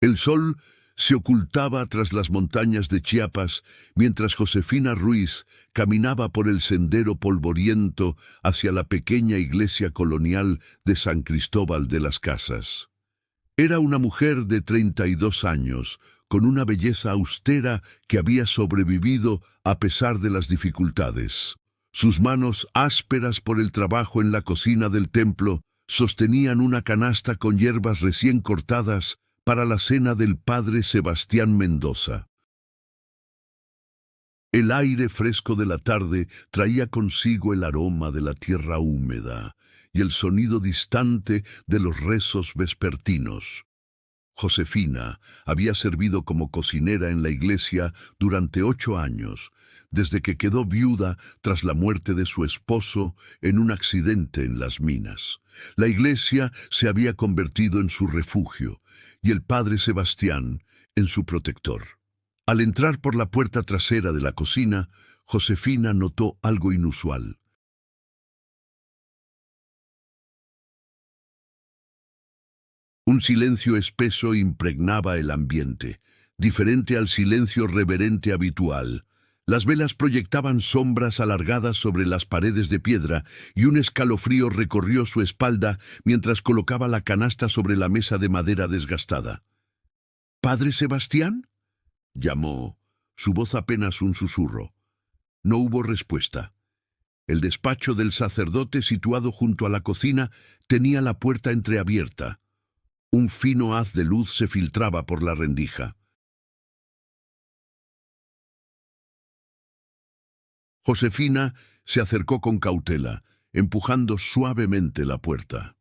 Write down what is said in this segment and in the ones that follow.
El sol se ocultaba tras las montañas de Chiapas, mientras Josefina Ruiz caminaba por el sendero polvoriento hacia la pequeña iglesia colonial de San Cristóbal de las Casas. Era una mujer de 32 años, con una belleza austera que había sobrevivido a pesar de las dificultades. Sus manos, ásperas por el trabajo en la cocina del templo, sostenían una canasta con hierbas recién cortadas para la cena del padre Sebastián Mendoza. El aire fresco de la tarde traía consigo el aroma de la tierra húmeda y el sonido distante de los rezos vespertinos. Josefina había servido como cocinera en la iglesia durante 8 años, desde que quedó viuda tras la muerte de su esposo en un accidente en las minas. La iglesia se había convertido en su refugio y el padre Sebastián en su protector. Al entrar por la puerta trasera de la cocina, Josefina notó algo inusual. Un silencio espeso impregnaba el ambiente, diferente al silencio reverente habitual. Las velas proyectaban sombras alargadas sobre las paredes de piedra y un escalofrío recorrió su espalda mientras colocaba la canasta sobre la mesa de madera desgastada. «¿Padre Sebastián?», llamó, su voz apenas un susurro. No hubo respuesta. El despacho del sacerdote, situado junto a la cocina, tenía la puerta entreabierta. Un fino haz de luz se filtraba por la rendija. Josefina se acercó con cautela, empujando suavemente la puerta.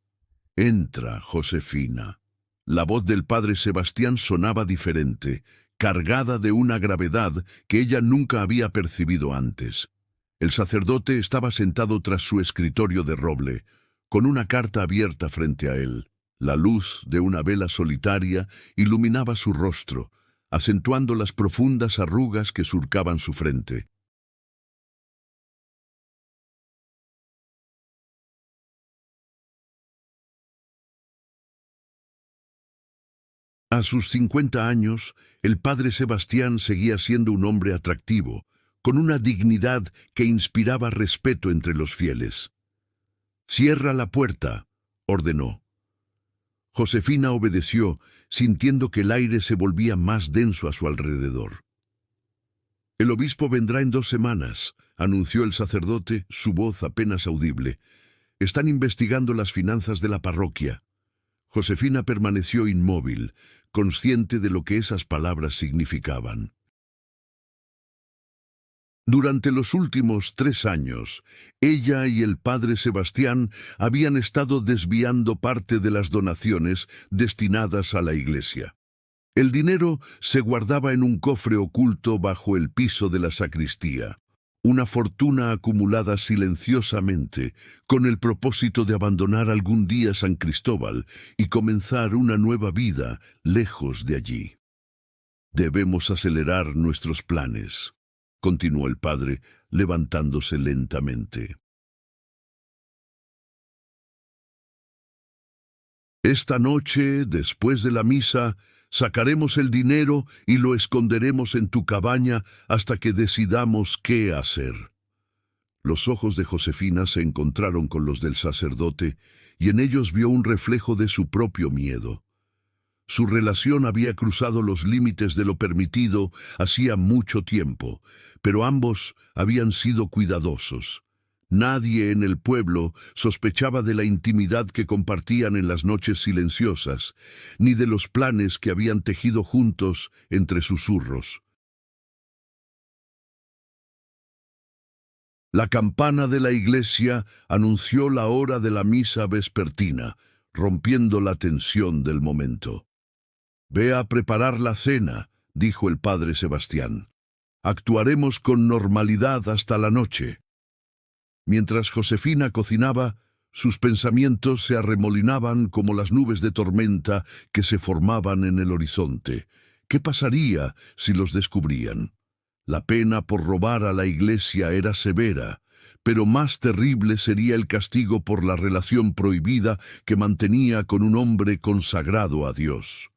«Entra, Josefina». La voz del padre Sebastián sonaba diferente, cargada de una gravedad que ella nunca había percibido antes. El sacerdote estaba sentado tras su escritorio de roble, con una carta abierta frente a él. La luz de una vela solitaria iluminaba su rostro, acentuando las profundas arrugas que surcaban su frente. A sus 50 años, el padre Sebastián seguía siendo un hombre atractivo, con una dignidad que inspiraba respeto entre los fieles. «Cierra la puerta», ordenó. Josefina obedeció, sintiendo que el aire se volvía más denso a su alrededor. «El obispo vendrá en 2 semanas», anunció el sacerdote, su voz apenas audible. «Están investigando las finanzas de la parroquia». Josefina permaneció inmóvil, consciente de lo que esas palabras significaban. Durante los últimos 3 años, ella y el padre Sebastián habían estado desviando parte de las donaciones destinadas a la iglesia. El dinero se guardaba en un cofre oculto bajo el piso de la sacristía, una fortuna acumulada silenciosamente con el propósito de abandonar algún día San Cristóbal y comenzar una nueva vida lejos de allí. «Debemos acelerar nuestros planes», continuó el padre, levantándose lentamente. «Esta noche, después de la misa, sacaremos el dinero y lo esconderemos en tu cabaña hasta que decidamos qué hacer». Los ojos de Josefina se encontraron con los del sacerdote y en ellos vio un reflejo de su propio miedo. Su relación había cruzado los límites de lo permitido hacía mucho tiempo, pero ambos habían sido cuidadosos. Nadie en el pueblo sospechaba de la intimidad que compartían en las noches silenciosas, ni de los planes que habían tejido juntos entre susurros. La campana de la iglesia anunció la hora de la misa vespertina, rompiendo la tensión del momento. «Ve a preparar la cena», dijo el padre Sebastián. «Actuaremos con normalidad hasta la noche». Mientras Josefina cocinaba, sus pensamientos se arremolinaban como las nubes de tormenta que se formaban en el horizonte. ¿Qué pasaría si los descubrían? La pena por robar a la iglesia era severa, pero más terrible sería el castigo por la relación prohibida que mantenía con un hombre consagrado a Dios.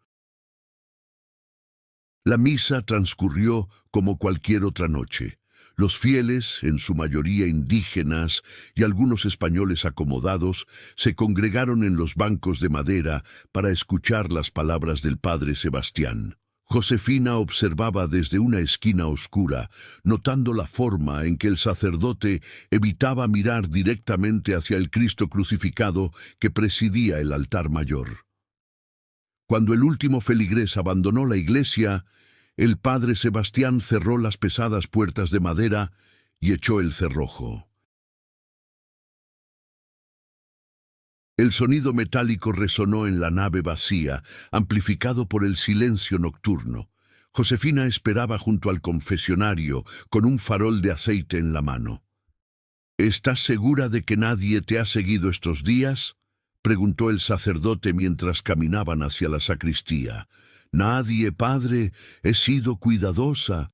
La misa transcurrió como cualquier otra noche. Los fieles, en su mayoría indígenas y algunos españoles acomodados, se congregaron en los bancos de madera para escuchar las palabras del padre Sebastián. Josefina observaba desde una esquina oscura, notando la forma en que el sacerdote evitaba mirar directamente hacia el Cristo crucificado que presidía el altar mayor. Cuando el último feligrés abandonó la iglesia, el padre Sebastián cerró las pesadas puertas de madera y echó el cerrojo. El sonido metálico resonó en la nave vacía, amplificado por el silencio nocturno. Josefina esperaba junto al confesionario, con un farol de aceite en la mano. ¿Estás segura de que nadie te ha seguido estos días?, preguntó el sacerdote mientras caminaban hacia la sacristía. Nadie, padre, he sido cuidadosa.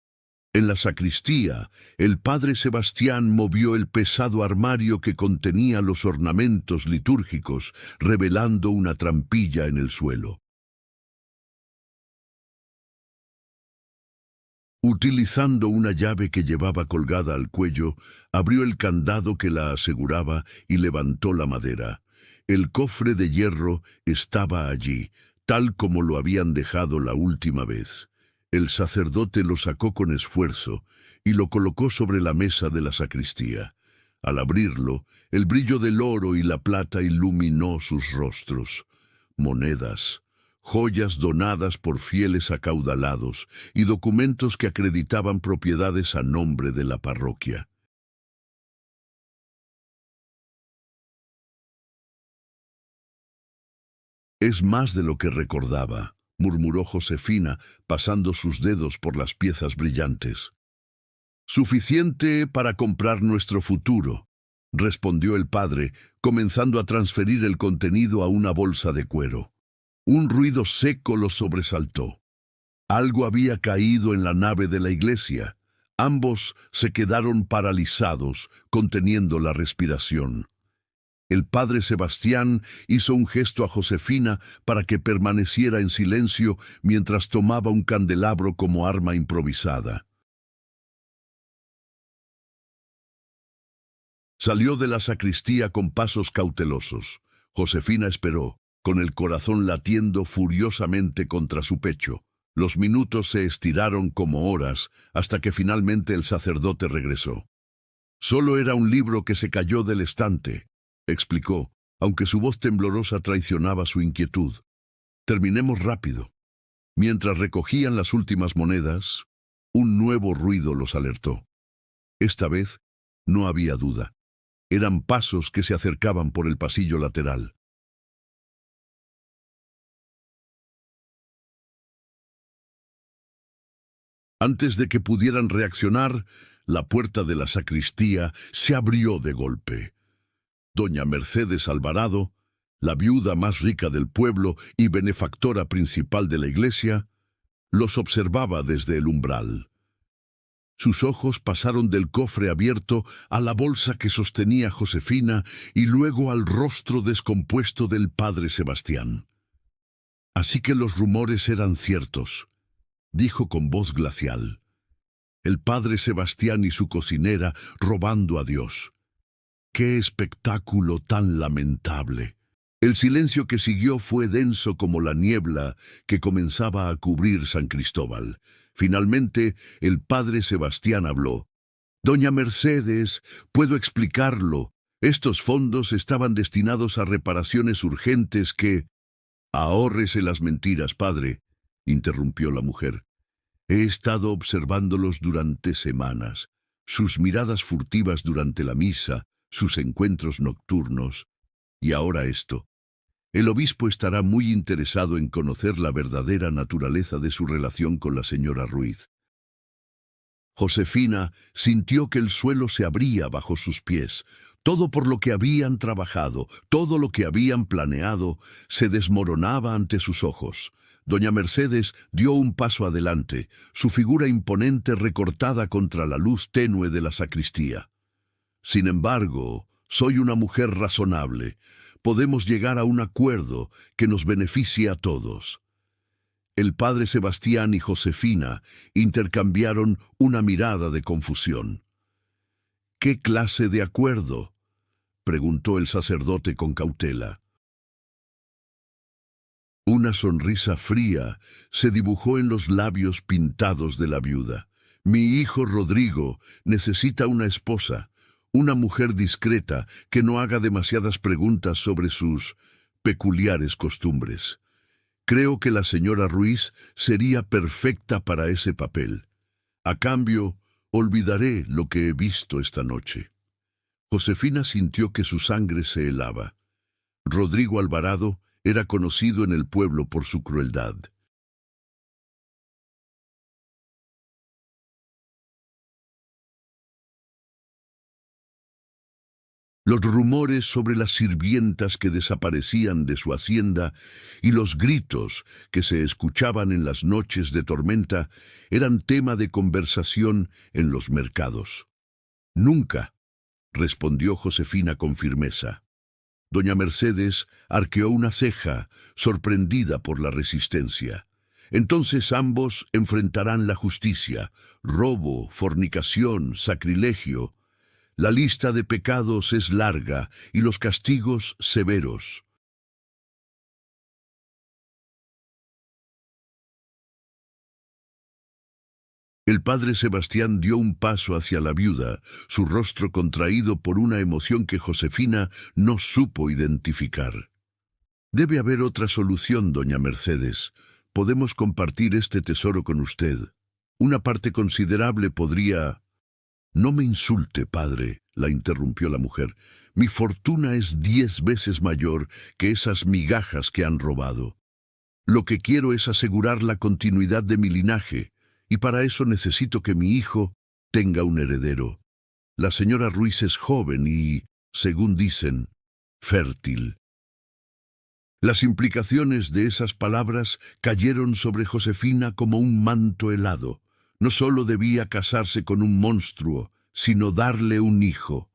En la sacristía, el padre Sebastián movió el pesado armario que contenía los ornamentos litúrgicos, revelando una trampilla en el suelo. Utilizando una llave que llevaba colgada al cuello, abrió el candado que la aseguraba y levantó la madera. El cofre de hierro estaba allí, tal como lo habían dejado la última vez. El sacerdote lo sacó con esfuerzo y lo colocó sobre la mesa de la sacristía. Al abrirlo, el brillo del oro y la plata iluminó sus rostros. Monedas, joyas donadas por fieles acaudalados y documentos que acreditaban propiedades a nombre de la parroquia. Es más de lo que recordaba, murmuró Josefina, pasando sus dedos por las piezas brillantes. Suficiente para comprar nuestro futuro, respondió el padre, comenzando a transferir el contenido a una bolsa de cuero. Un ruido seco lo sobresaltó. Algo había caído en la nave de la iglesia. Ambos se quedaron paralizados, conteniendo la respiración. El padre Sebastián hizo un gesto a Josefina para que permaneciera en silencio mientras tomaba un candelabro como arma improvisada. Salió de la sacristía con pasos cautelosos. Josefina esperó, con el corazón latiendo furiosamente contra su pecho. Los minutos se estiraron como horas hasta que finalmente el sacerdote regresó. Solo era un libro que se cayó del estante, explicó, aunque su voz temblorosa traicionaba su inquietud. Terminemos rápido. Mientras recogían las últimas monedas, un nuevo ruido los alertó. Esta vez no había duda. Eran pasos que se acercaban por el pasillo lateral. Antes de que pudieran reaccionar, la puerta de la sacristía se abrió de golpe. Doña Mercedes Alvarado, la viuda más rica del pueblo y benefactora principal de la iglesia, los observaba desde el umbral. Sus ojos pasaron del cofre abierto a la bolsa que sostenía Josefina y luego al rostro descompuesto del padre Sebastián. Así que los rumores eran ciertos, dijo con voz glacial. El padre Sebastián y su cocinera robando a Dios. ¡Qué espectáculo tan lamentable! El silencio que siguió fue denso como la niebla que comenzaba a cubrir San Cristóbal. Finalmente, el padre Sebastián habló. Doña Mercedes, puedo explicarlo. Estos fondos estaban destinados a reparaciones urgentes que... Ahórrese las mentiras, padre, interrumpió la mujer. He estado observándolos durante semanas. Sus miradas furtivas durante la misa, sus encuentros nocturnos. Y ahora esto. El obispo estará muy interesado en conocer la verdadera naturaleza de su relación con la señora Ruiz. Josefina sintió que el suelo se abría bajo sus pies. Todo por lo que habían trabajado, todo lo que habían planeado, se desmoronaba ante sus ojos. Doña Mercedes dio un paso adelante, su figura imponente recortada contra la luz tenue de la sacristía. Sin embargo, soy una mujer razonable. Podemos llegar a un acuerdo que nos beneficie a todos. El padre Sebastián y Josefina intercambiaron una mirada de confusión. —¿Qué clase de acuerdo? —preguntó el sacerdote con cautela. Una sonrisa fría se dibujó en los labios pintados de la viuda. Mi hijo Rodrigo necesita una esposa, una mujer discreta que no haga demasiadas preguntas sobre sus peculiares costumbres. Creo que la señora Ruiz sería perfecta para ese papel. A cambio, olvidaré lo que he visto esta noche. Josefina sintió que su sangre se helaba. Rodrigo Alvarado era conocido en el pueblo por su crueldad. Los rumores sobre las sirvientas que desaparecían de su hacienda y los gritos que se escuchaban en las noches de tormenta eran tema de conversación en los mercados. —Nunca —respondió Josefina con firmeza. Doña Mercedes arqueó una ceja, sorprendida por la resistencia. Entonces ambos enfrentarán la justicia: robo, fornicación, sacrilegio. La lista de pecados es larga y los castigos severos. El padre Sebastián dio un paso hacia la viuda, su rostro contraído por una emoción que Josefina no supo identificar. —Debe haber otra solución, doña Mercedes. Podemos compartir este tesoro con usted. Una parte considerable podría... —No me insulte, padre —la interrumpió la mujer—. Mi fortuna es 10 veces mayor que esas migajas que han robado. Lo que quiero es asegurar la continuidad de mi linaje, y para eso necesito que mi hijo tenga un heredero. La señora Ruiz es joven y, según dicen, fértil. Las implicaciones de esas palabras cayeron sobre Josefina como un manto helado. No solo debía casarse con un monstruo, sino darle un hijo.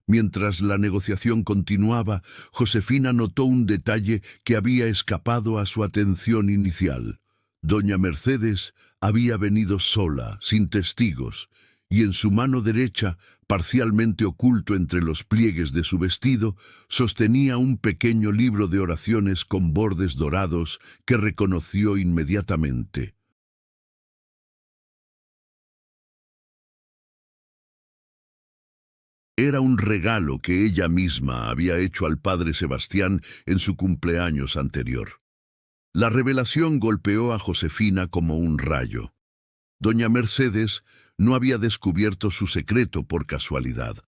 Mientras la negociación continuaba, Josefina notó un detalle que había escapado a su atención inicial. Doña Mercedes había venido sola, sin testigos, y en su mano derecha, parcialmente oculto entre los pliegues de su vestido, sostenía un pequeño libro de oraciones con bordes dorados que reconoció inmediatamente. Era un regalo que ella misma había hecho al padre Sebastián en su cumpleaños anterior. La revelación golpeó a Josefina como un rayo. Doña Mercedes no había descubierto su secreto por casualidad.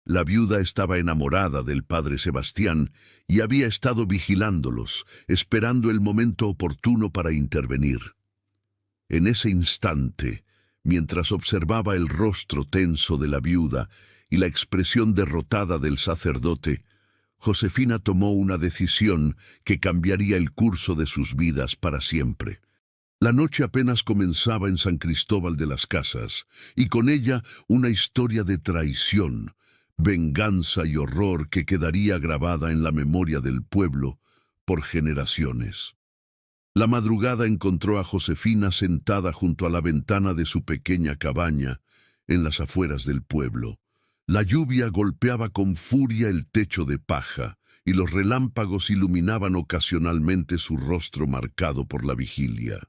La viuda estaba enamorada del padre Sebastián y había estado vigilándolos, esperando el momento oportuno para intervenir. En ese instante, mientras observaba el rostro tenso de la viuda y la expresión derrotada del sacerdote, Josefina tomó una decisión que cambiaría el curso de sus vidas para siempre. La noche apenas comenzaba en San Cristóbal de las Casas, y con ella una historia de traición, venganza y horror que quedaría grabada en la memoria del pueblo por generaciones. La madrugada encontró a Josefina sentada junto a la ventana de su pequeña cabaña en las afueras del pueblo. La lluvia golpeaba con furia el techo de paja, y los relámpagos iluminaban ocasionalmente su rostro marcado por la vigilia.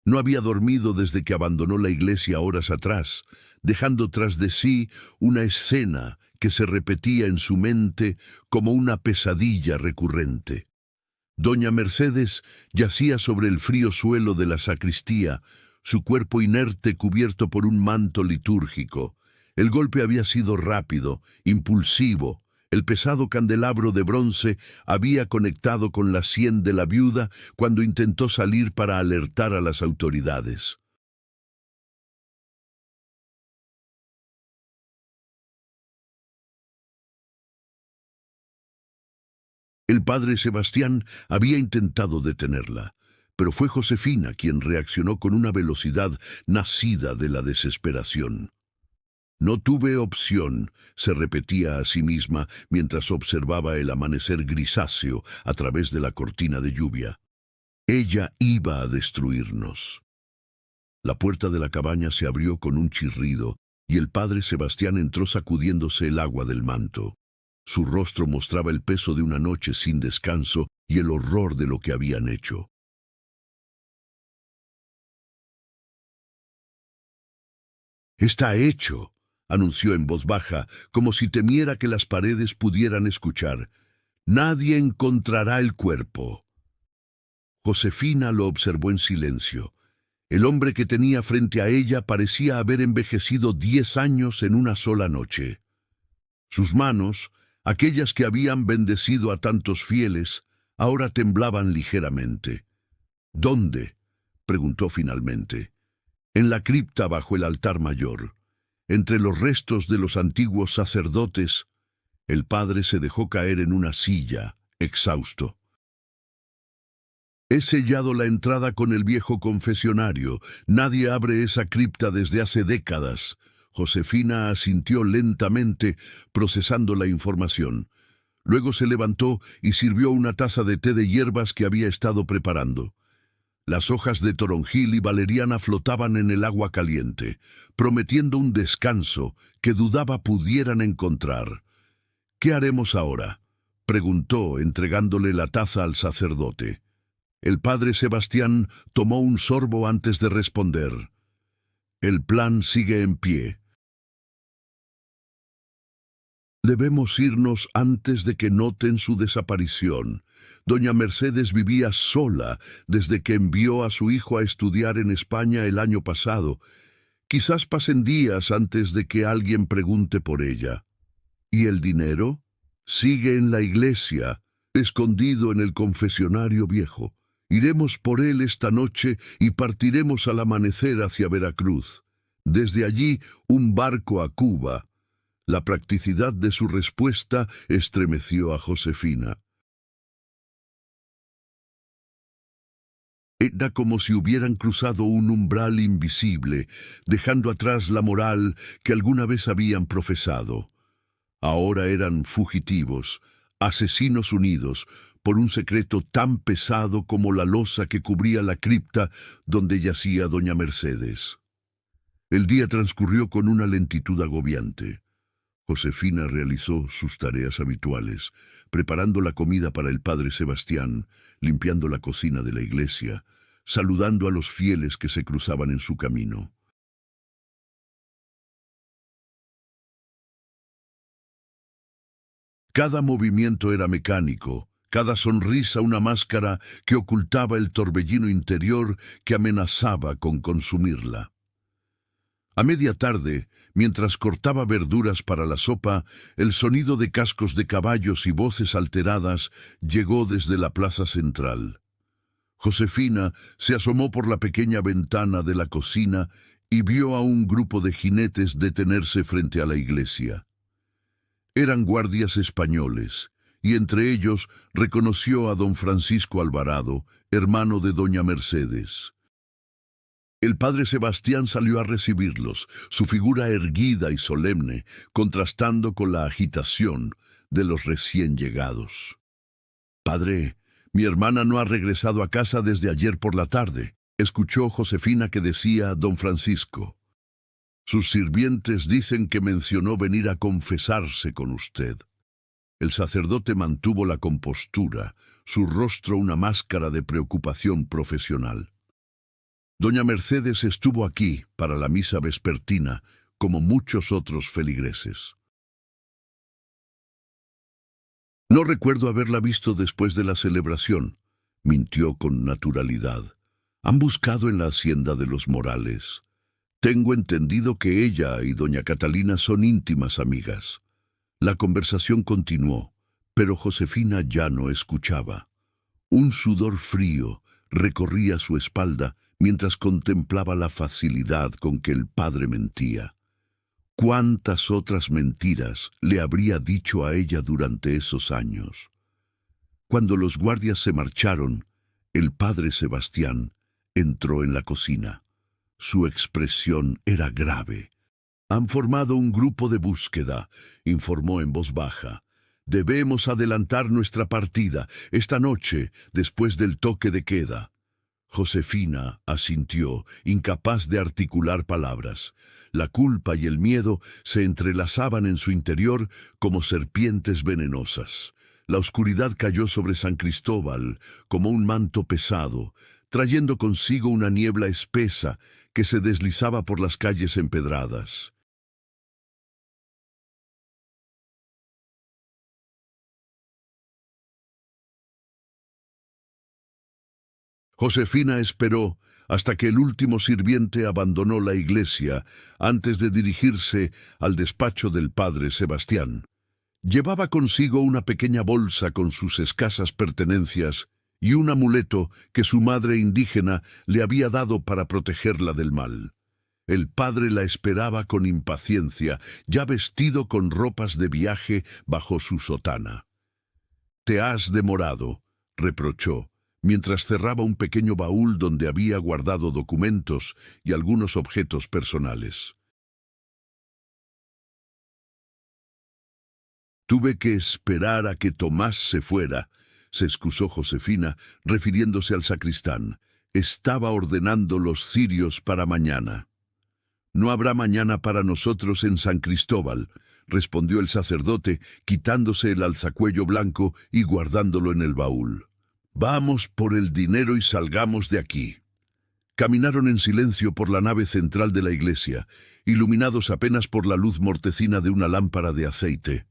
No había dormido desde que abandonó la iglesia horas atrás, dejando tras de sí una escena que se repetía en su mente como una pesadilla recurrente. Doña Mercedes yacía sobre el frío suelo de la sacristía, su cuerpo inerte cubierto por un manto litúrgico. El golpe había sido rápido, impulsivo. El pesado candelabro de bronce había conectado con la sien de la viuda cuando intentó salir para alertar a las autoridades. El padre Sebastián había intentado detenerla, pero fue Josefina quien reaccionó con una velocidad nacida de la desesperación. No tuve opción, se repetía a sí misma mientras observaba el amanecer grisáceo a través de la cortina de lluvia. Ella iba a destruirnos. La puerta de la cabaña se abrió con un chirrido y el padre Sebastián entró sacudiéndose el agua del manto. Su rostro mostraba el peso de una noche sin descanso y el horror de lo que habían hecho. «Está hecho», anunció en voz baja, como si temiera que las paredes pudieran escuchar. «Nadie encontrará el cuerpo». Josefina lo observó en silencio. El hombre que tenía frente a ella parecía haber envejecido 10 años en una sola noche. Sus manos, aquellas que habían bendecido a tantos fieles, ahora temblaban ligeramente. «¿Dónde?», preguntó finalmente. «En la cripta bajo el altar mayor, entre los restos de los antiguos sacerdotes». El padre se dejó caer en una silla, exhausto. «He sellado la entrada con el viejo confesionario. Nadie abre esa cripta desde hace décadas». Josefina asintió lentamente, procesando la información. Luego se levantó y sirvió una taza de té de hierbas que había estado preparando. Las hojas de toronjil y valeriana flotaban en el agua caliente, prometiendo un descanso que dudaba pudieran encontrar. «¿Qué haremos ahora?», preguntó, entregándole la taza al sacerdote. El padre Sebastián tomó un sorbo antes de responder. «El plan sigue en pie. Debemos irnos antes de que noten su desaparición. Doña Mercedes vivía sola desde que envió a su hijo a estudiar en España el año pasado. Quizás pasen días antes de que alguien pregunte por ella. ¿Y el dinero? Sigue en la iglesia, escondido en el confesionario viejo. Iremos por él esta noche y partiremos al amanecer hacia Veracruz. Desde allí, un barco a Cuba». La practicidad de su respuesta estremeció a Josefina. Era como si hubieran cruzado un umbral invisible, dejando atrás la moral que alguna vez habían profesado. Ahora eran fugitivos, asesinos unidos, por un secreto tan pesado como la losa que cubría la cripta donde yacía doña Mercedes. El día transcurrió con una lentitud agobiante. Josefina realizó sus tareas habituales, preparando la comida para el padre Sebastián, limpiando la cocina de la iglesia, saludando a los fieles que se cruzaban en su camino. Cada movimiento era mecánico, cada sonrisa una máscara que ocultaba el torbellino interior que amenazaba con consumirla. A media tarde, mientras cortaba verduras para la sopa, el sonido de cascos de caballos y voces alteradas llegó desde la plaza central. Josefina se asomó por la pequeña ventana de la cocina y vio a un grupo de jinetes detenerse frente a la iglesia. Eran guardias españoles, y entre ellos reconoció a don Francisco Alvarado, hermano de doña Mercedes. El padre Sebastián salió a recibirlos, su figura erguida y solemne, contrastando con la agitación de los recién llegados. «Padre, mi hermana no ha regresado a casa desde ayer por la tarde», escuchó Josefina que decía don Francisco. «Sus sirvientes dicen que mencionó venir a confesarse con usted». El sacerdote mantuvo la compostura, su rostro una máscara de preocupación profesional. Doña Mercedes estuvo aquí para la misa vespertina, como muchos otros feligreses. «No recuerdo haberla visto después de la celebración», mintió con naturalidad. «Han buscado en la hacienda de los Morales. Tengo entendido que ella y doña Catalina son íntimas amigas». La conversación continuó, pero Josefina ya no escuchaba. Un sudor frío recorría su espalda mientras contemplaba la facilidad con que el padre mentía. ¿Cuántas otras mentiras le habría dicho a ella durante esos años? Cuando los guardias se marcharon, el padre Sebastián entró en la cocina. Su expresión era grave. Han formado un grupo de búsqueda, informó en voz baja. Debemos adelantar nuestra partida esta noche, después del toque de queda. Josefina asintió, incapaz de articular palabras. La culpa y el miedo se entrelazaban en su interior como serpientes venenosas. La oscuridad cayó sobre San Cristóbal como un manto pesado, trayendo consigo una niebla espesa que se deslizaba por las calles empedradas. Josefina esperó hasta que el último sirviente abandonó la iglesia antes de dirigirse al despacho del padre Sebastián. Llevaba consigo una pequeña bolsa con sus escasas pertenencias y un amuleto que su madre indígena le había dado para protegerla del mal. El padre la esperaba con impaciencia, ya vestido con ropas de viaje bajo su sotana. «Te has demorado», reprochó, mientras cerraba un pequeño baúl donde había guardado documentos y algunos objetos personales. «Tuve que esperar a que Tomás se fuera», se excusó Josefina, refiriéndose al sacristán. «Estaba ordenando los cirios para mañana». «No habrá mañana para nosotros en San Cristóbal», respondió el sacerdote, quitándose el alzacuello blanco y guardándolo en el baúl. «Vamos por el dinero y salgamos de aquí». Caminaron en silencio por la nave central de la iglesia, iluminados apenas por la luz mortecina de una lámpara de aceite.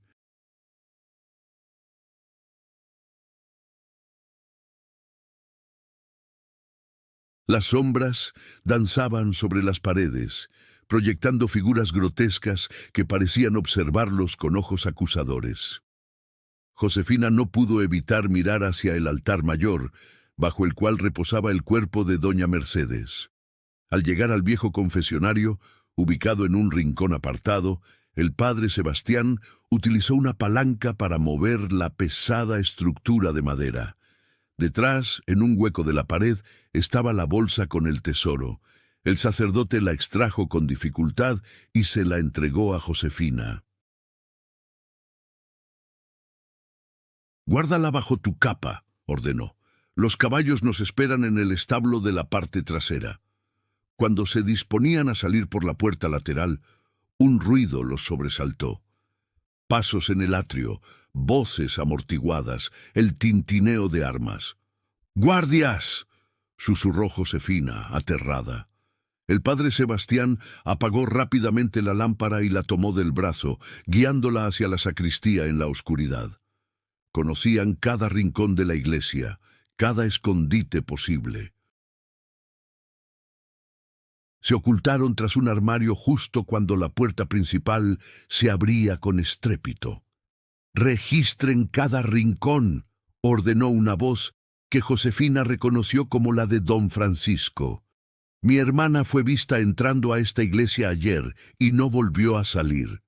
Las sombras danzaban sobre las paredes, proyectando figuras grotescas que parecían observarlos con ojos acusadores. Josefina no pudo evitar mirar hacia el altar mayor, bajo el cual reposaba el cuerpo de doña Mercedes. Al llegar al viejo confesionario, ubicado en un rincón apartado, el padre Sebastián utilizó una palanca para mover la pesada estructura de madera. Detrás, en un hueco de la pared, estaba la bolsa con el tesoro. El sacerdote la extrajo con dificultad y se la entregó a Josefina. «Guárdala bajo tu capa», ordenó. «Los caballos nos esperan en el establo de la parte trasera». Cuando se disponían a salir por la puerta lateral, un ruido los sobresaltó. Pasos en el atrio, voces amortiguadas, el tintineo de armas. «¡Guardias!», susurró Josefina, aterrada. El padre Sebastián apagó rápidamente la lámpara y la tomó del brazo, guiándola hacia la sacristía en la oscuridad. Conocían cada rincón de la iglesia, cada escondite posible. Se ocultaron tras un armario justo cuando la puerta principal se abría con estrépito. «Registren cada rincón», ordenó una voz que Josefina reconoció como la de don Francisco. «Mi hermana fue vista entrando a esta iglesia ayer y no volvió a salir».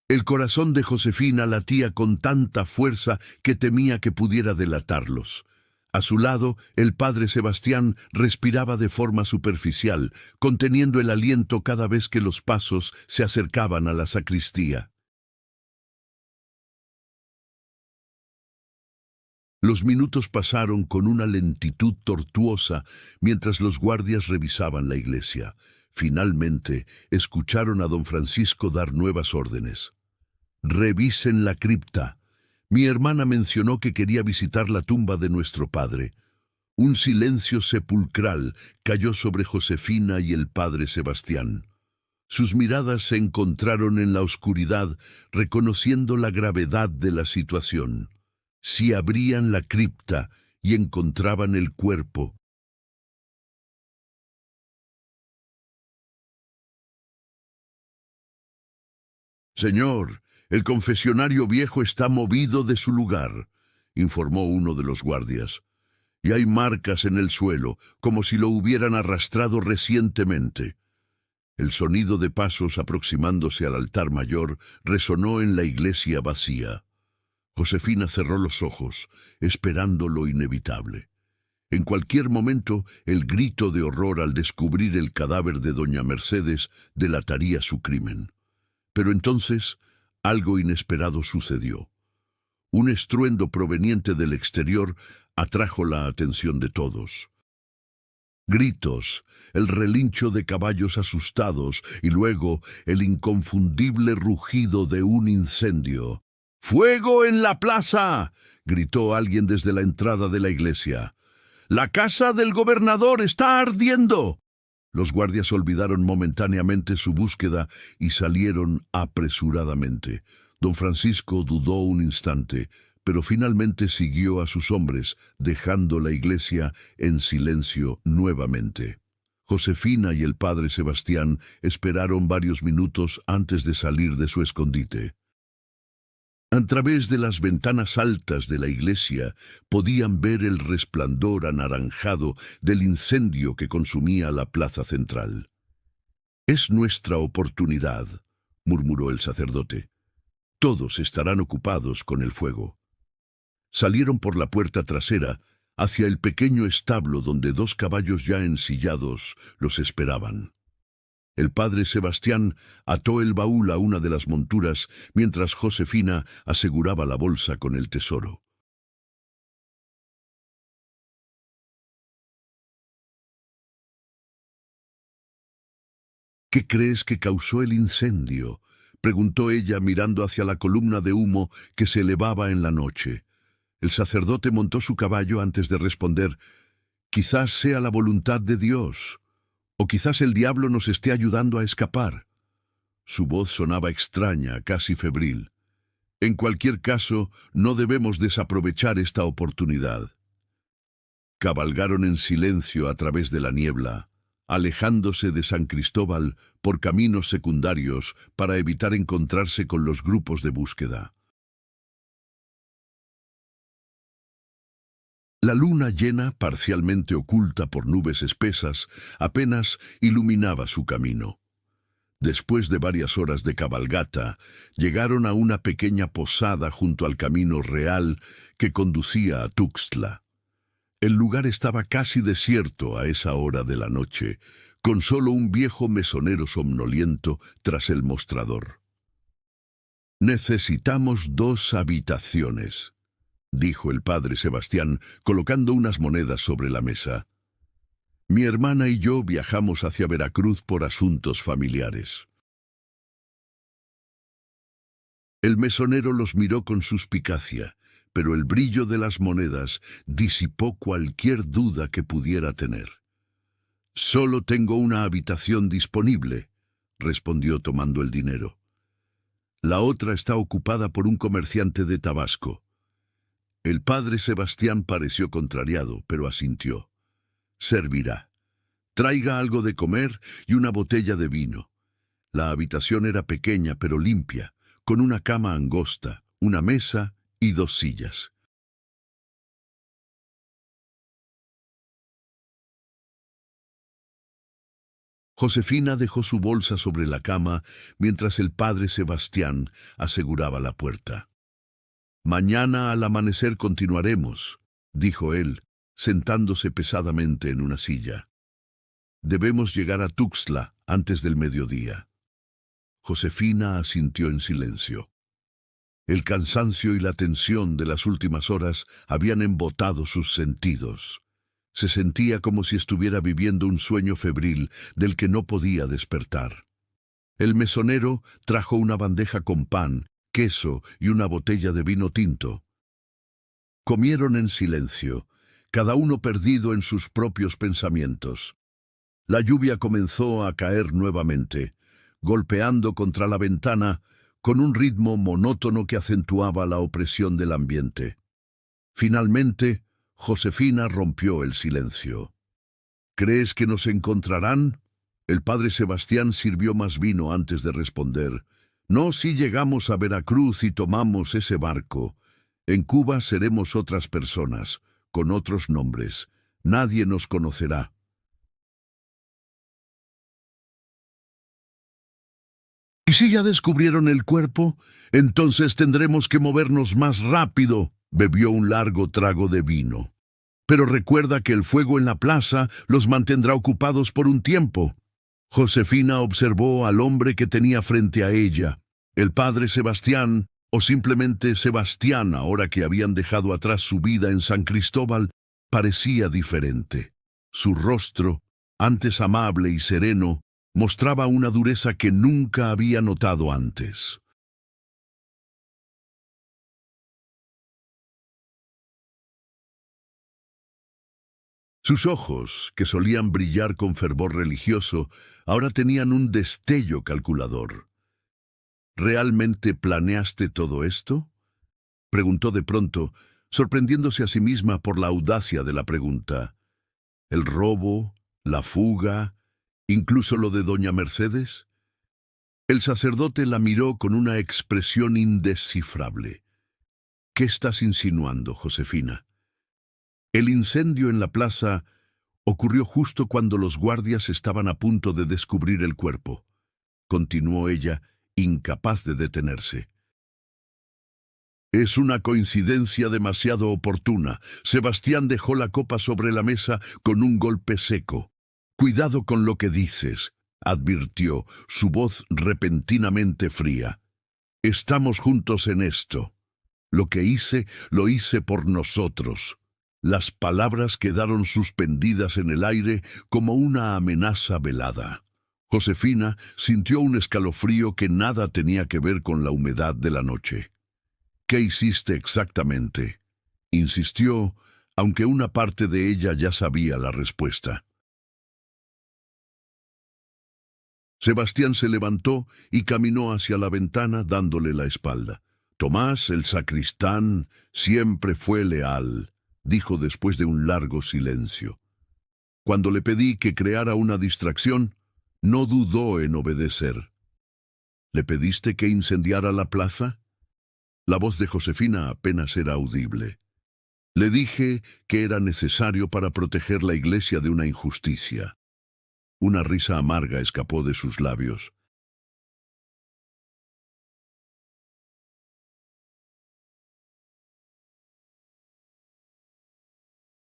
El corazón de Josefina latía con tanta fuerza que temía que pudiera delatarlos. A su lado, el padre Sebastián respiraba de forma superficial, conteniendo el aliento cada vez que los pasos se acercaban a la sacristía. Los minutos pasaron con una lentitud tortuosa mientras los guardias revisaban la iglesia. Finalmente, escucharon a don Francisco dar nuevas órdenes. «Revisen la cripta. Mi hermana mencionó que quería visitar la tumba de nuestro padre». Un silencio sepulcral cayó sobre Josefina y el padre Sebastián. Sus miradas se encontraron en la oscuridad, reconociendo la gravedad de la situación. Si abrían la cripta y encontraban el cuerpo. «Señor, el confesionario viejo está movido de su lugar», informó uno de los guardias. «Y hay marcas en el suelo, como si lo hubieran arrastrado recientemente». El sonido de pasos aproximándose al altar mayor resonó en la iglesia vacía. Josefina cerró los ojos, esperando lo inevitable. En cualquier momento, el grito de horror al descubrir el cadáver de doña Mercedes delataría su crimen. Pero entonces algo inesperado sucedió. Un estruendo proveniente del exterior atrajo la atención de todos. Gritos, el relincho de caballos asustados y luego el inconfundible rugido de un incendio. ¡Fuego en la plaza!, gritó alguien desde la entrada de la iglesia. ¡La casa del gobernador está ardiendo! Los guardias olvidaron momentáneamente su búsqueda y salieron apresuradamente. Don Francisco dudó un instante, pero finalmente siguió a sus hombres, dejando la iglesia en silencio nuevamente. Josefina y el padre Sebastián esperaron varios minutos antes de salir de su escondite. A través de las ventanas altas de la iglesia podían ver el resplandor anaranjado del incendio que consumía la plaza central. «Es nuestra oportunidad», murmuró el sacerdote. «Todos estarán ocupados con el fuego». Salieron por la puerta trasera hacia el pequeño establo donde 2 caballos ya ensillados los esperaban. El padre Sebastián ató el baúl a una de las monturas mientras Josefina aseguraba la bolsa con el tesoro. «¿Qué crees que causó el incendio?», preguntó ella mirando hacia la columna de humo que se elevaba en la noche. El sacerdote montó su caballo antes de responder: «Quizás sea la voluntad de Dios, o quizás el diablo nos esté ayudando a escapar». Su voz sonaba extraña, casi febril. «En cualquier caso, no debemos desaprovechar esta oportunidad». Cabalgaron en silencio a través de la niebla, alejándose de San Cristóbal por caminos secundarios para evitar encontrarse con los grupos de búsqueda. La luna llena, parcialmente oculta por nubes espesas, apenas iluminaba su camino. Después de varias horas de cabalgata, llegaron a una pequeña posada junto al camino real que conducía a Tuxtla. El lugar estaba casi desierto a esa hora de la noche, con solo un viejo mesonero somnoliento tras el mostrador. «Necesitamos 2 habitaciones», dijo el padre Sebastián, colocando unas monedas sobre la mesa. «Mi hermana y yo viajamos hacia Veracruz por asuntos familiares». El mesonero los miró con suspicacia, pero el brillo de las monedas disipó cualquier duda que pudiera tener. «Solo tengo una habitación disponible», respondió tomando el dinero. «La otra está ocupada por un comerciante de Tabasco». El padre Sebastián pareció contrariado, pero asintió. «Servirá. Traiga algo de comer y una botella de vino». La habitación era pequeña pero limpia, con una cama angosta, una mesa y 2 sillas. Josefina dejó su bolsa sobre la cama mientras el padre Sebastián aseguraba la puerta. «Mañana al amanecer continuaremos», dijo él, sentándose pesadamente en una silla. «Debemos llegar a Tuxtla antes del mediodía». Josefina asintió en silencio. El cansancio y la tensión de las últimas horas habían embotado sus sentidos. Se sentía como si estuviera viviendo un sueño febril del que no podía despertar. El mesonero trajo una bandeja con pan, queso y una botella de vino tinto. Comieron en silencio, cada uno perdido en sus propios pensamientos. La lluvia comenzó a caer nuevamente, golpeando contra la ventana con un ritmo monótono que acentuaba la opresión del ambiente. Finalmente, Josefina rompió el silencio. «¿Crees que nos encontrarán?». El padre Sebastián sirvió más vino antes de responder. «No si llegamos a Veracruz y tomamos ese barco. En Cuba seremos otras personas, con otros nombres. Nadie nos conocerá». «¿Y si ya descubrieron el cuerpo? Entonces tendremos que movernos más rápido». Bebió un largo trago de vino. «Pero recuerda que el fuego en la plaza los mantendrá ocupados por un tiempo». Josefina observó al hombre que tenía frente a ella. El padre Sebastián, o simplemente Sebastián, ahora que habían dejado atrás su vida en San Cristóbal, parecía diferente. Su rostro, antes amable y sereno, mostraba una dureza que nunca había notado antes. Sus ojos, que solían brillar con fervor religioso, ahora tenían un destello calculador. ¿Realmente planeaste todo esto?, preguntó de pronto, sorprendiéndose a sí misma por la audacia de la pregunta. ¿El robo, la fuga, incluso lo de doña Mercedes? El sacerdote la miró con una expresión indescifrable. ¿Qué estás insinuando, Josefina? El incendio en la plaza ocurrió justo cuando los guardias estaban a punto de descubrir el cuerpo, continuó ella, incapaz de detenerse. Es una coincidencia demasiado oportuna. Sebastián dejó la copa sobre la mesa con un golpe seco. Cuidado con lo que dices, advirtió, su voz repentinamente fría. Estamos juntos en esto. Lo que hice, lo hice por nosotros. Las palabras quedaron suspendidas en el aire como una amenaza velada. Josefina sintió un escalofrío que nada tenía que ver con la humedad de la noche. ¿Qué hiciste exactamente?, insistió, aunque una parte de ella ya sabía la respuesta. Sebastián se levantó y caminó hacia la ventana dándole la espalda. Tomás, el sacristán, siempre fue leal, dijo después de un largo silencio. Cuando le pedí que creara una distracción, no dudó en obedecer. ¿Le pediste que incendiara la plaza? La voz de Josefina apenas era audible. Le dije que era necesario para proteger la iglesia de una injusticia. Una risa amarga escapó de sus labios.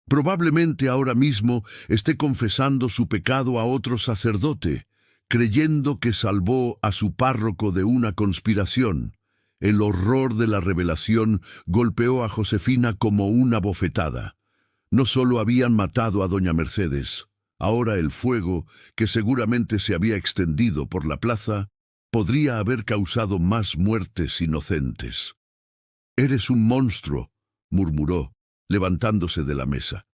Probablemente ahora mismo esté confesando su pecado a otro sacerdote, creyendo que salvó a su párroco de una conspiración. El horror de la revelación golpeó a Josefina como una bofetada. No solo habían matado a doña Mercedes, ahora el fuego, que seguramente se había extendido por la plaza, podría haber causado más muertes inocentes. «Eres un monstruo», murmuró, levantándose de la mesa.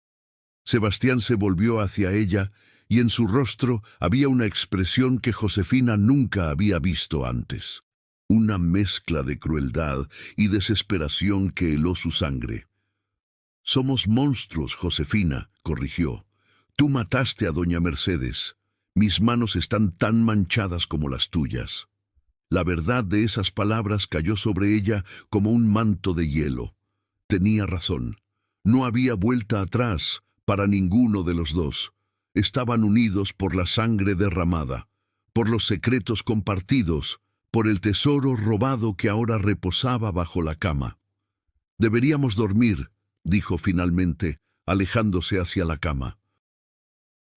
Sebastián se volvió hacia ella y en su rostro había una expresión que Josefina nunca había visto antes. Una mezcla de crueldad y desesperación que heló su sangre. «Somos monstruos, Josefina», corrigió. «Tú mataste a doña Mercedes. Mis manos están tan manchadas como las tuyas». La verdad de esas palabras cayó sobre ella como un manto de hielo. Tenía razón. No había vuelta atrás para ninguno de los dos. Estaban unidos por la sangre derramada, por los secretos compartidos, por el tesoro robado que ahora reposaba bajo la cama. «Deberíamos dormir», dijo finalmente, alejándose hacia la cama.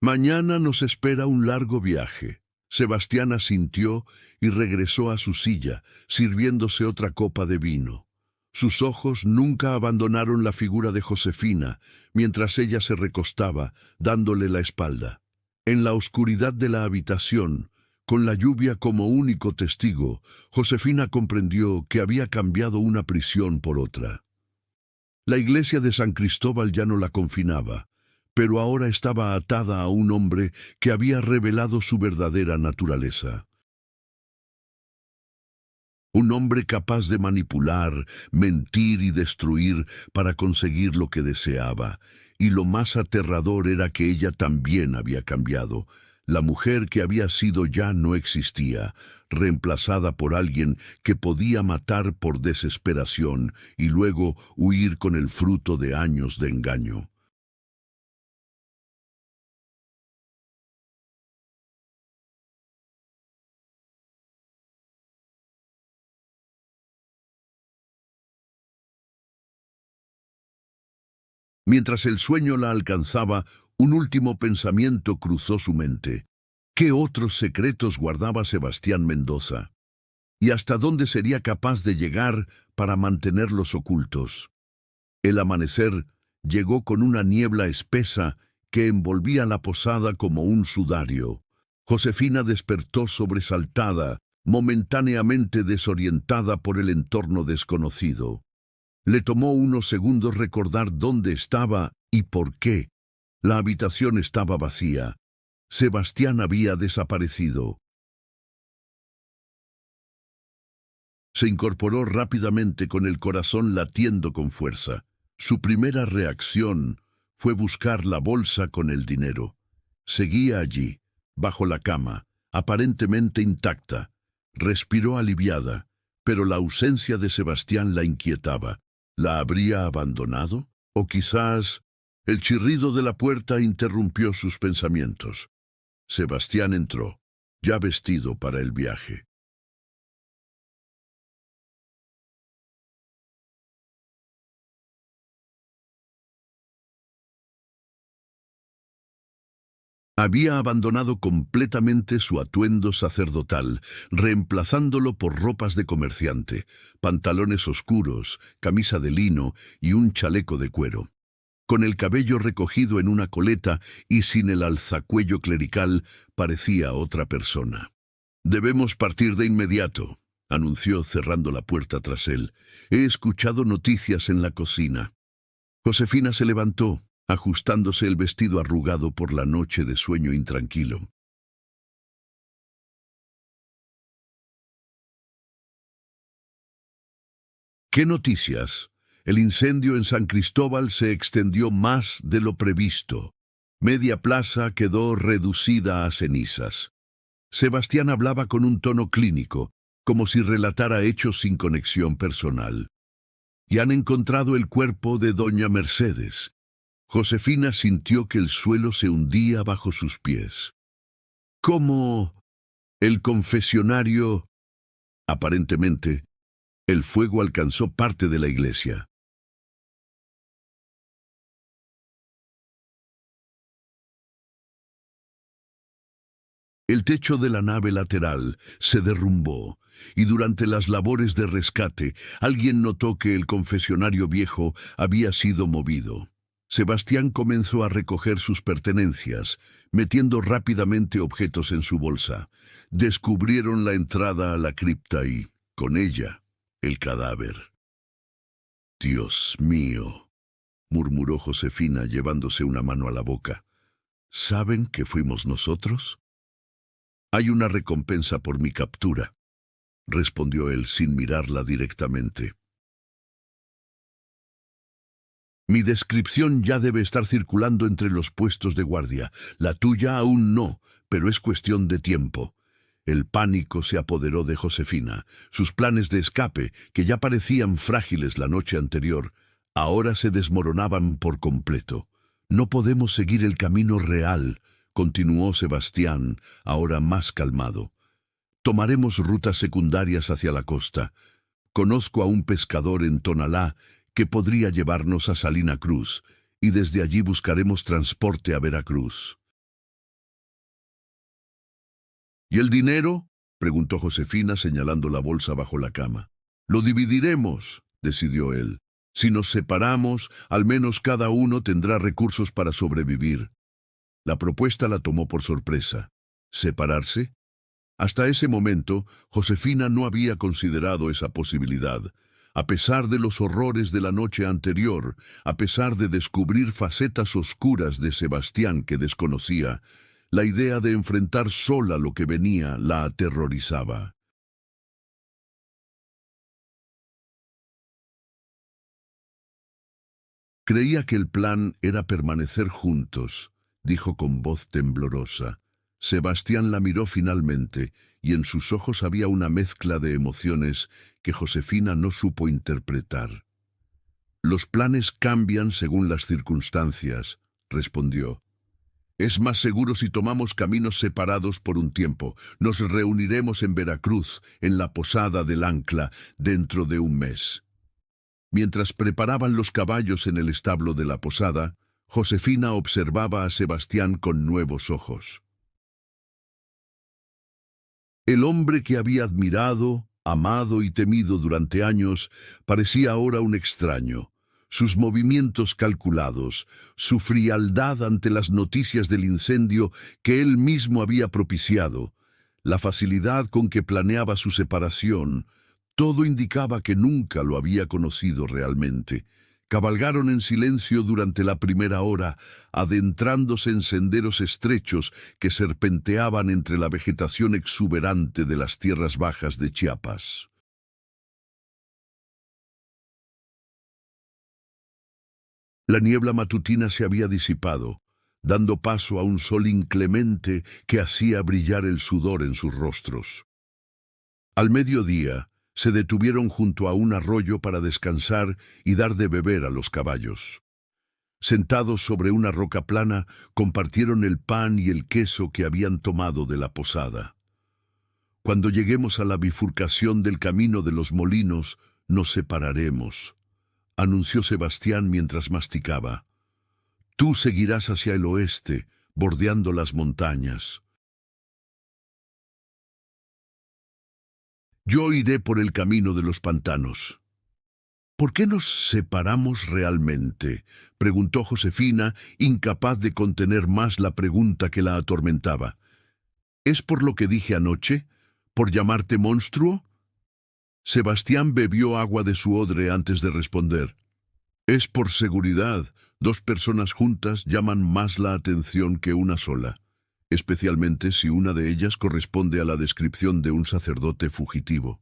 «Mañana nos espera un largo viaje». Sebastián asintió y regresó a su silla, sirviéndose otra copa de vino. Sus ojos nunca abandonaron la figura de Josefina, mientras ella se recostaba, dándole la espalda. En la oscuridad de la habitación, con la lluvia como único testigo, Josefina comprendió que había cambiado una prisión por otra. La iglesia de San Cristóbal ya no la confinaba, pero ahora estaba atada a un hombre que había revelado su verdadera naturaleza. Un hombre capaz de manipular, mentir y destruir para conseguir lo que deseaba. Y lo más aterrador era que ella también había cambiado. La mujer que había sido ya no existía, reemplazada por alguien que podía matar por desesperación y luego huir con el fruto de años de engaño. Mientras el sueño la alcanzaba, un último pensamiento cruzó su mente. ¿Qué otros secretos guardaba Sebastián Mendoza? ¿Y hasta dónde sería capaz de llegar para mantenerlos ocultos? El amanecer llegó con una niebla espesa que envolvía la posada como un sudario. Josefina despertó sobresaltada, momentáneamente desorientada por el entorno desconocido. Le tomó unos segundos recordar dónde estaba y por qué. La habitación estaba vacía. Sebastián había desaparecido. Se incorporó rápidamente con el corazón latiendo con fuerza. Su primera reacción fue buscar la bolsa con el dinero. Seguía allí, bajo la cama, aparentemente intacta. Respiró aliviada, pero la ausencia de Sebastián la inquietaba. ¿La habría abandonado? O quizás el chirrido de la puerta interrumpió sus pensamientos. Sebastián entró, ya vestido para el viaje. Había abandonado completamente su atuendo sacerdotal, reemplazándolo por ropas de comerciante, pantalones oscuros, camisa de lino y un chaleco de cuero. Con el cabello recogido en una coleta y sin el alzacuello clerical, parecía otra persona. «Debemos partir de inmediato», anunció cerrando la puerta tras él. «He escuchado noticias en la cocina». Josefina se levantó, ajustándose el vestido arrugado por la noche de sueño intranquilo. ¿Qué noticias? El incendio en San Cristóbal se extendió más de lo previsto. Media plaza quedó reducida a cenizas. Sebastián hablaba con un tono clínico, como si relatara hechos sin conexión personal. Y han encontrado el cuerpo de doña Mercedes. Josefina sintió que el suelo se hundía bajo sus pies. ¿Cómo? El confesionario. Aparentemente, el fuego alcanzó parte de la iglesia. El techo de la nave lateral se derrumbó, y durante las labores de rescate, alguien notó que el confesionario viejo había sido movido. Sebastián comenzó a recoger sus pertenencias, metiendo rápidamente objetos en su bolsa. Descubrieron la entrada a la cripta y, con ella, el cadáver. «Dios mío», murmuró Josefina llevándose una mano a la boca. «¿Saben que fuimos nosotros?» «Hay una recompensa por mi captura», respondió él sin mirarla directamente. «Mi descripción ya debe estar circulando entre los puestos de guardia. La tuya aún no, pero es cuestión de tiempo». El pánico se apoderó de Josefina. Sus planes de escape, que ya parecían frágiles la noche anterior, ahora se desmoronaban por completo. «No podemos seguir el camino real», continuó Sebastián, ahora más calmado. «Tomaremos rutas secundarias hacia la costa. Conozco a un pescador en Tonalá que podría llevarnos a Salina Cruz, y desde allí buscaremos transporte a Veracruz». «¿Y el dinero?», preguntó Josefina señalando la bolsa bajo la cama. «Lo dividiremos», decidió él. «Si nos separamos, al menos cada uno tendrá recursos para sobrevivir». La propuesta la tomó por sorpresa. ¿Separarse? Hasta ese momento, Josefina no había considerado esa posibilidad. A pesar de los horrores de la noche anterior, a pesar de descubrir facetas oscuras de Sebastián que desconocía, la idea de enfrentar sola lo que venía la aterrorizaba. Creía que el plan era permanecer juntos, dijo con voz temblorosa. Sebastián la miró finalmente, y en sus ojos había una mezcla de emociones que Josefina no supo interpretar. «Los planes cambian según las circunstancias», respondió. «Es más seguro si tomamos caminos separados por un tiempo. Nos reuniremos en Veracruz, en la posada del Ancla, dentro de un mes». Mientras preparaban los caballos en el establo de la posada, Josefina observaba a Sebastián con nuevos ojos. El hombre que había admirado, amado y temido durante años, parecía ahora un extraño. Sus movimientos calculados, su frialdad ante las noticias del incendio que él mismo había propiciado, la facilidad con que planeaba su separación, todo indicaba que nunca lo había conocido realmente. Cabalgaron en silencio durante la primera hora, adentrándose en senderos estrechos que serpenteaban entre la vegetación exuberante de las tierras bajas de Chiapas. La niebla matutina se había disipado, dando paso a un sol inclemente que hacía brillar el sudor en sus rostros. Al mediodía, se detuvieron junto a un arroyo para descansar y dar de beber a los caballos. Sentados sobre una roca plana, compartieron el pan y el queso que habían tomado de la posada. Cuando lleguemos a la bifurcación del camino de los molinos, nos separaremos, anunció Sebastián mientras masticaba. Tú seguirás hacia el oeste, bordeando las montañas. Yo iré por el camino de los pantanos. ¿Por qué nos separamos realmente?, preguntó Josefina, incapaz de contener más la pregunta que la atormentaba. ¿Es por lo que dije anoche? ¿Por llamarte monstruo? Sebastián bebió agua de su odre antes de responder. Es por seguridad. 2 personas juntas llaman más la atención que una sola, especialmente si una de ellas corresponde a la descripción de un sacerdote fugitivo.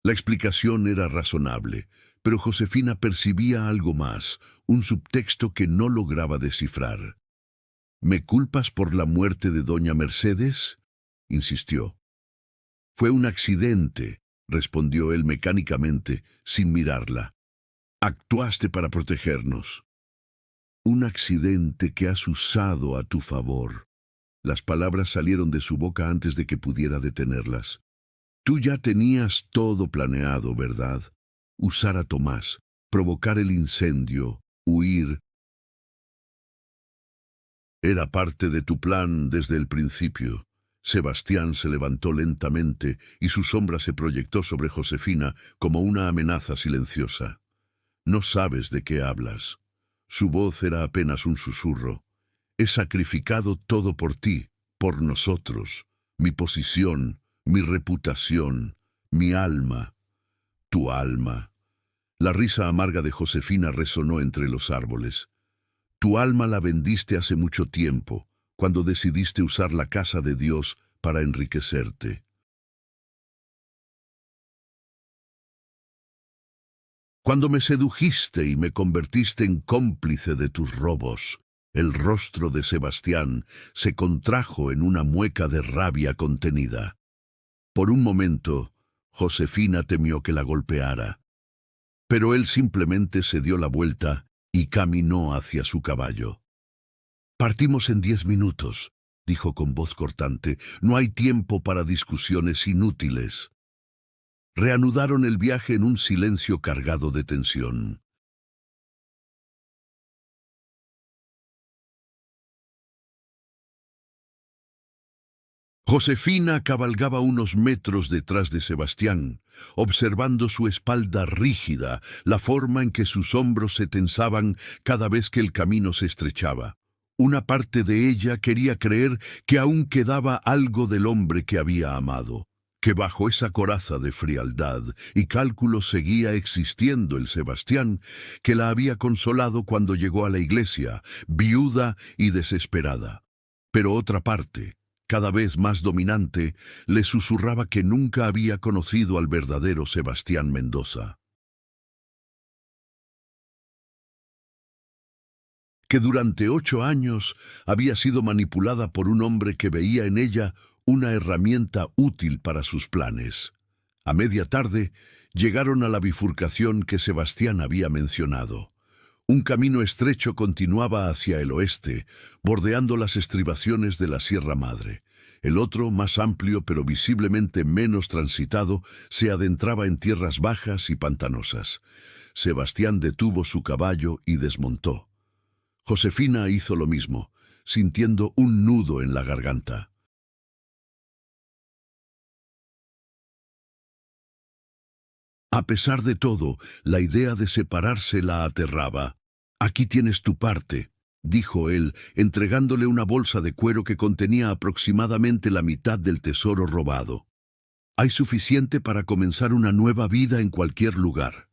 La explicación era razonable, pero Josefina percibía algo más, un subtexto que no lograba descifrar. ¿Me culpas por la muerte de doña Mercedes?, insistió. Fue un accidente, respondió él mecánicamente, sin mirarla. Actuaste para protegernos. Un accidente que has usado a tu favor. Las palabras salieron de su boca antes de que pudiera detenerlas. Tú ya tenías todo planeado, ¿verdad? Usar a Tomás, provocar el incendio, huir. Era parte de tu plan desde el principio. Sebastián se levantó lentamente y su sombra se proyectó sobre Josefina como una amenaza silenciosa. No sabes de qué hablas. Su voz era apenas un susurro. He sacrificado todo por ti, por nosotros, mi posición, mi reputación, mi alma, tu alma. La risa amarga de Josefina resonó entre los árboles. Tu alma la vendiste hace mucho tiempo, cuando decidiste usar la casa de Dios para enriquecerte. Cuando me sedujiste y me convertiste en cómplice de tus robos, el rostro de Sebastián se contrajo en una mueca de rabia contenida. Por un momento, Josefina temió que la golpeara, pero él simplemente se dio la vuelta y caminó hacia su caballo. Partimos en 10 minutos, dijo con voz cortante. No hay tiempo para discusiones inútiles. Reanudaron el viaje en un silencio cargado de tensión. Josefina cabalgaba unos metros detrás de Sebastián, observando su espalda rígida, la forma en que sus hombros se tensaban cada vez que el camino se estrechaba. Una parte de ella quería creer que aún quedaba algo del hombre que había amado, que bajo esa coraza de frialdad y cálculo seguía existiendo el Sebastián que la había consolado cuando llegó a la iglesia, viuda y desesperada. Pero otra parte, cada vez más dominante, le susurraba que nunca había conocido al verdadero Sebastián Mendoza. Que durante 8 años había sido manipulada por un hombre que veía en ella una herramienta útil para sus planes. A media tarde llegaron a la bifurcación que Sebastián había mencionado. Un camino estrecho continuaba hacia el oeste, bordeando las estribaciones de la Sierra Madre. El otro, más amplio pero visiblemente menos transitado, se adentraba en tierras bajas y pantanosas. Sebastián detuvo su caballo y desmontó. Josefina hizo lo mismo, sintiendo un nudo en la garganta. A pesar de todo, la idea de separarse la aterraba. «Aquí tienes tu parte», dijo él, entregándole una bolsa de cuero que contenía aproximadamente la mitad del tesoro robado. «Hay suficiente para comenzar una nueva vida en cualquier lugar».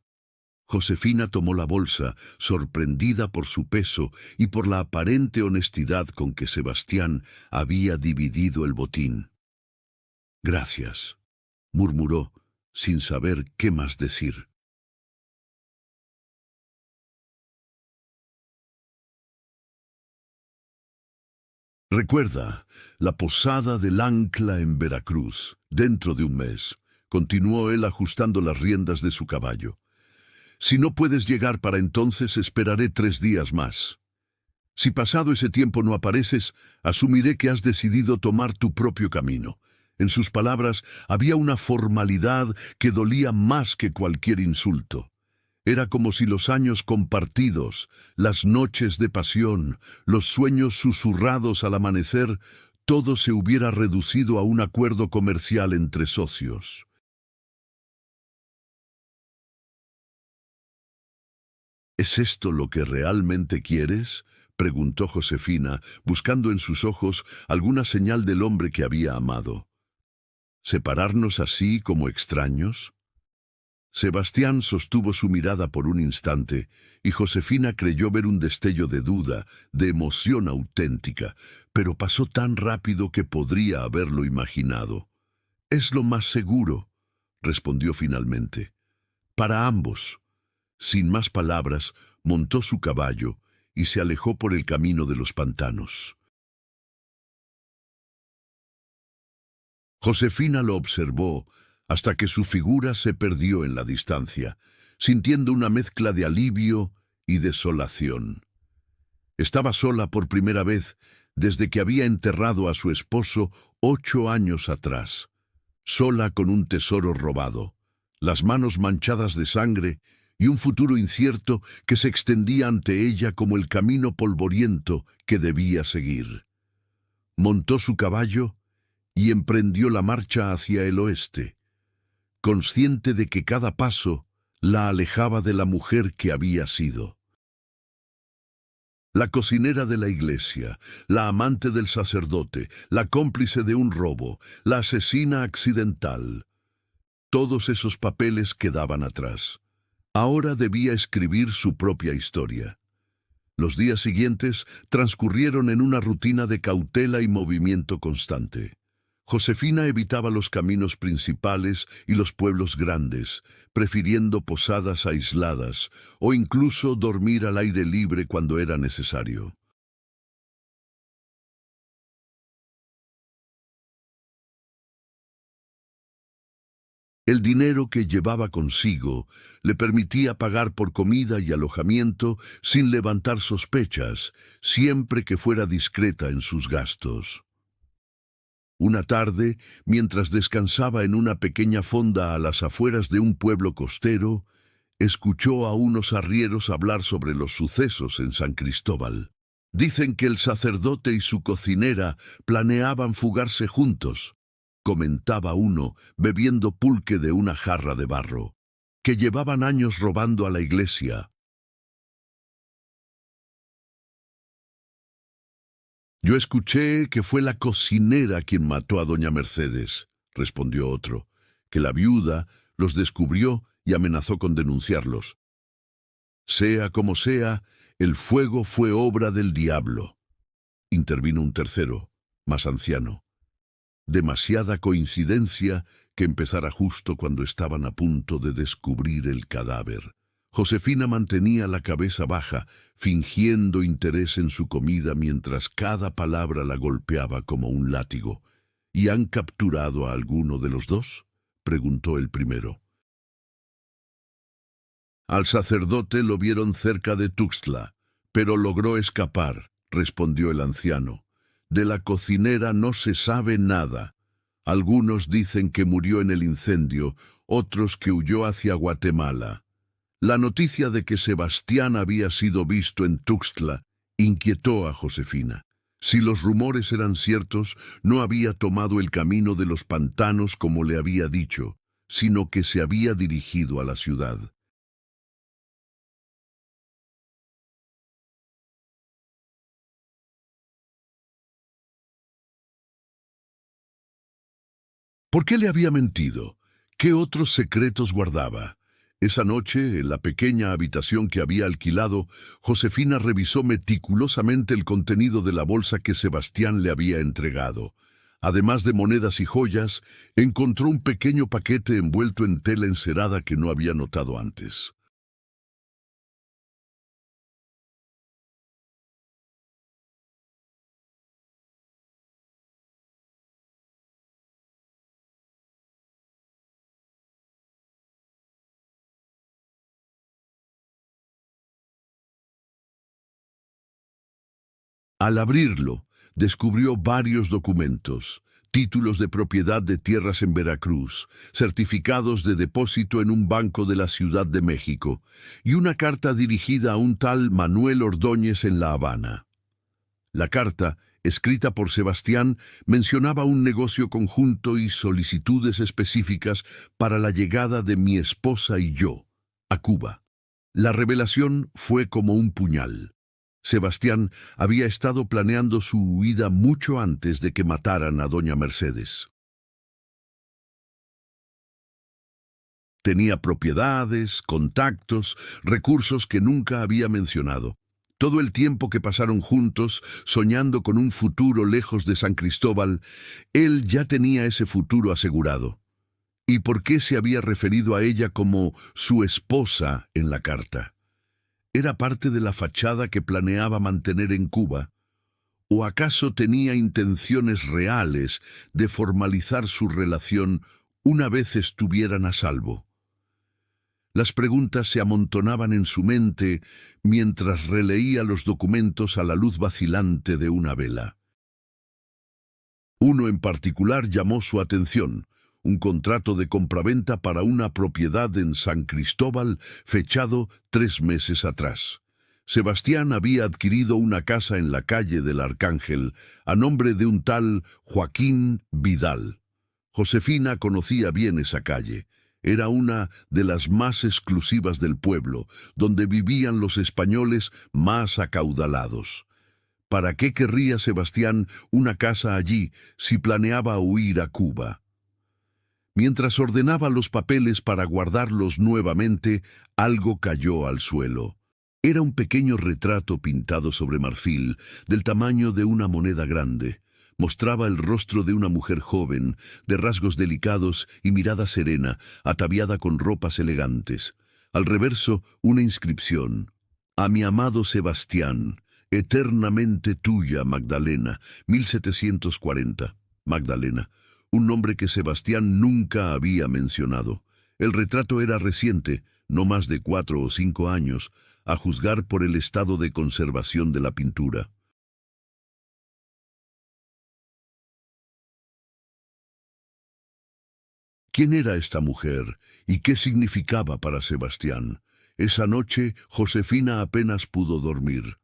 Josefina tomó la bolsa, sorprendida por su peso y por la aparente honestidad con que Sebastián había dividido el botín. «Gracias», murmuró, sin saber qué más decir. «Recuerda, la posada del Ancla en Veracruz, dentro de un mes», continuó él ajustando las riendas de su caballo. «Si no puedes llegar para entonces, esperaré 3 días más. Si pasado ese tiempo no apareces, asumiré que has decidido tomar tu propio camino». En sus palabras había una formalidad que dolía más que cualquier insulto. Era como si los años compartidos, las noches de pasión, los sueños susurrados al amanecer, todo se hubiera reducido a un acuerdo comercial entre socios. «¿Es esto lo que realmente quieres?», preguntó Josefina, buscando en sus ojos alguna señal del hombre que había amado. «¿Separarnos así como extraños?». Sebastián sostuvo su mirada por un instante, y Josefina creyó ver un destello de duda, de emoción auténtica, pero pasó tan rápido que podría haberlo imaginado. «Es lo más seguro», respondió finalmente. «Para ambos». Sin más palabras, montó su caballo y se alejó por el camino de los pantanos. Josefina lo observó hasta que su figura se perdió en la distancia, sintiendo una mezcla de alivio y desolación. Estaba sola por primera vez desde que había enterrado a su esposo 8 años atrás, sola con un tesoro robado, las manos manchadas de sangre y un futuro incierto que se extendía ante ella como el camino polvoriento que debía seguir. Montó su caballo y emprendió la marcha hacia el oeste, consciente de que cada paso la alejaba de la mujer que había sido. La cocinera de la iglesia, la amante del sacerdote, la cómplice de un robo, la asesina accidental. Todos esos papeles quedaban atrás. Ahora debía escribir su propia historia. Los días siguientes transcurrieron en una rutina de cautela y movimiento constante. Josefina evitaba los caminos principales y los pueblos grandes, prefiriendo posadas aisladas o incluso dormir al aire libre cuando era necesario. El dinero que llevaba consigo le permitía pagar por comida y alojamiento sin levantar sospechas, siempre que fuera discreta en sus gastos. Una tarde, mientras descansaba en una pequeña fonda a las afueras de un pueblo costero, escuchó a unos arrieros hablar sobre los sucesos en San Cristóbal. «Dicen que el sacerdote y su cocinera planeaban fugarse juntos», comentaba uno, bebiendo pulque de una jarra de barro, «que llevaban años robando a la iglesia». «Yo escuché que fue la cocinera quien mató a doña Mercedes», respondió otro, «que la viuda los descubrió y amenazó con denunciarlos. Sea como sea, el fuego fue obra del diablo», intervino un tercero, más anciano. Demasiada coincidencia que empezara justo cuando estaban a punto de descubrir el cadáver. Josefina mantenía la cabeza baja, fingiendo interés en su comida mientras cada palabra la golpeaba como un látigo. «¿Y han capturado a alguno de los dos?», preguntó el primero. «Al sacerdote lo vieron cerca de Tuxtla, pero logró escapar», respondió el anciano. «De la cocinera no se sabe nada. Algunos dicen que murió en el incendio, otros que huyó hacia Guatemala. La noticia de que Sebastián había sido visto en Tuxtla Inquietó a Josefina. Si los rumores eran ciertos, no había tomado el camino de los pantanos como le había dicho, sino que se había dirigido a la ciudad. ¿Por qué le había mentido? ¿Qué otros secretos guardaba? Esa noche, en la pequeña habitación que había alquilado, Josefina revisó meticulosamente el contenido de la bolsa que Sebastián le había entregado. Además de monedas y joyas, encontró un pequeño paquete envuelto en tela encerada que no había notado antes. Al abrirlo, descubrió varios documentos, títulos de propiedad de tierras en Veracruz, certificados de depósito en un banco de la Ciudad de México y una carta dirigida a un tal Manuel Ordóñez en La Habana. La carta, escrita por Sebastián, mencionaba un negocio conjunto y solicitudes específicas para la llegada de mi esposa y yo a Cuba. La revelación fue como un puñal. Sebastián había estado planeando su huida mucho antes de que mataran a doña Mercedes. Tenía propiedades, contactos, recursos que nunca había mencionado. Todo el tiempo que pasaron juntos, soñando con un futuro lejos de San Cristóbal, él ya tenía ese futuro asegurado. ¿Y por qué se había referido a ella como su esposa en la carta? ¿Era parte de la fachada que planeaba mantener en Cuba? ¿O acaso tenía intenciones reales de formalizar su relación una vez estuvieran a salvo? Las preguntas se amontonaban en su mente mientras releía los documentos a la luz vacilante de una vela. Uno en particular llamó su atención: un contrato de compraventa para una propiedad en San Cristóbal fechado 3 meses atrás. Sebastián había adquirido una casa en la calle del Arcángel a nombre de un tal Joaquín Vidal. Josefina conocía bien esa calle. Era una de las más exclusivas del pueblo, donde vivían los españoles más acaudalados. ¿Para qué querría Sebastián una casa allí si planeaba huir a Cuba? Mientras ordenaba los papeles para guardarlos nuevamente, algo cayó al suelo. Era un pequeño retrato pintado sobre marfil, del tamaño de una moneda grande. Mostraba el rostro de una mujer joven, de rasgos delicados y mirada serena, ataviada con ropas elegantes. Al reverso, una inscripción: A mi amado Sebastián, eternamente tuya, Magdalena, 1740. Magdalena, un nombre que Sebastián nunca había mencionado. El retrato era reciente, no más de 4 o 5 años, a juzgar por el estado de conservación de la pintura. ¿Quién era esta mujer y qué significaba para Sebastián? Esa noche, Josefina apenas pudo dormir.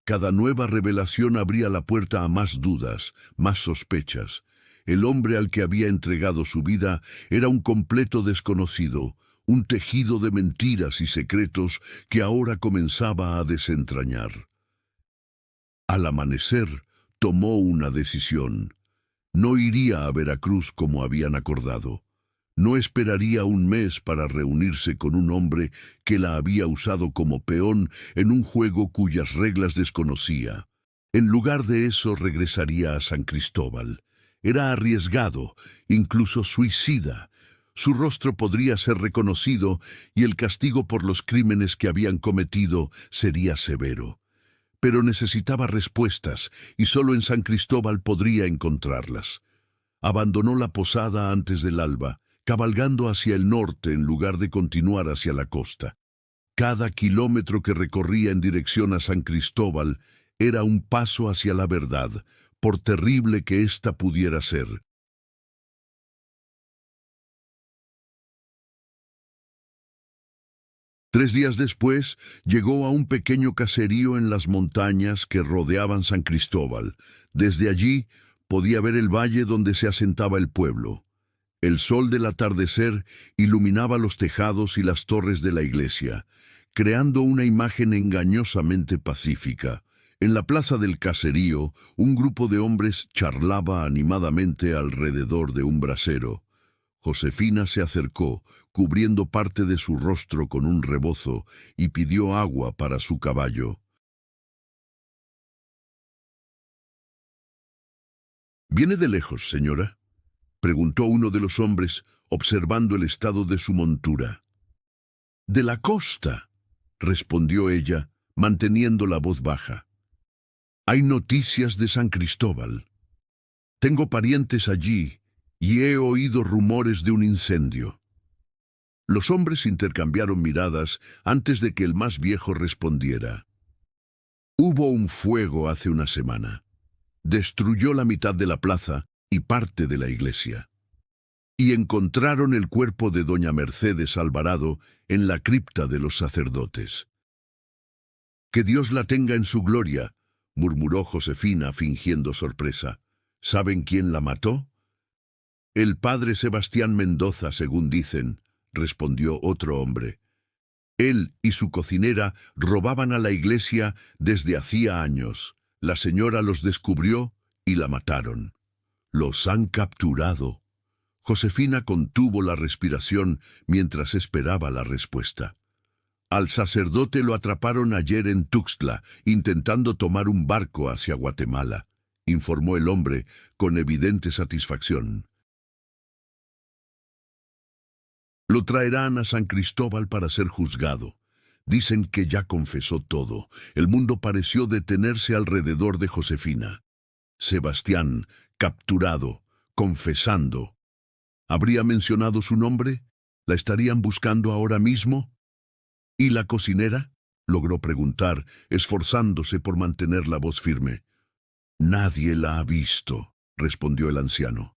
Cada nueva revelación abría la puerta a más dudas, más sospechas. El hombre al que había entregado su vida era un completo desconocido, un tejido de mentiras y secretos que ahora comenzaba a desentrañar. Al amanecer, tomó una decisión. No iría a Veracruz como habían acordado. No esperaría un mes para reunirse con un hombre que la había usado como peón en un juego cuyas reglas desconocía. En lugar de eso, regresaría a San Cristóbal. Era arriesgado, incluso suicida. Su rostro podría ser reconocido y el castigo por los crímenes que habían cometido sería severo. Pero necesitaba respuestas y solo en San Cristóbal podría encontrarlas. Abandonó la posada antes del alba, cabalgando hacia el norte en lugar de continuar hacia la costa. Cada kilómetro que recorría en dirección a San Cristóbal era un paso hacia la verdad, por terrible que ésta pudiera ser. 3 días después, llegó a un pequeño caserío en las montañas que rodeaban San Cristóbal. Desde allí podía ver el valle donde se asentaba el pueblo. El sol del atardecer iluminaba los tejados y las torres de la iglesia, creando una imagen engañosamente pacífica. En la plaza del caserío, un grupo de hombres charlaba animadamente alrededor de un brasero. Josefina se acercó, cubriendo parte de su rostro con un rebozo, y pidió agua para su caballo. —¿Viene de lejos, señora? —preguntó uno de los hombres, observando el estado de su montura. —De la costa —respondió ella, manteniendo la voz baja—. Hay noticias de San Cristóbal. Tengo parientes allí y he oído rumores de un incendio. Los hombres intercambiaron miradas antes de que el más viejo respondiera. Hubo un fuego hace una semana. Destruyó la mitad de la plaza y parte de la iglesia. Y encontraron el cuerpo de doña Mercedes Alvarado en la cripta de los sacerdotes. «Que Dios la tenga en su gloria», murmuró Josefina fingiendo sorpresa. «¿Saben quién la mató?» «El padre Sebastián Mendoza, según dicen», respondió otro hombre. «Él y su cocinera robaban a la iglesia desde hacía años. La señora los descubrió y la mataron. Los han capturado». Josefina contuvo la respiración mientras esperaba la respuesta. «Al sacerdote lo atraparon ayer en Tuxtla, intentando tomar un barco hacia Guatemala», informó el hombre con evidente satisfacción. «Lo traerán a San Cristóbal para ser juzgado. Dicen que ya confesó todo». El mundo pareció detenerse alrededor de Josefina. Sebastián, capturado, confesando. ¿Habría mencionado su nombre? ¿La estarían buscando ahora mismo? ¿Y la cocinera?, logró preguntar, esforzándose por mantener la voz firme. «Nadie la ha visto», respondió el anciano.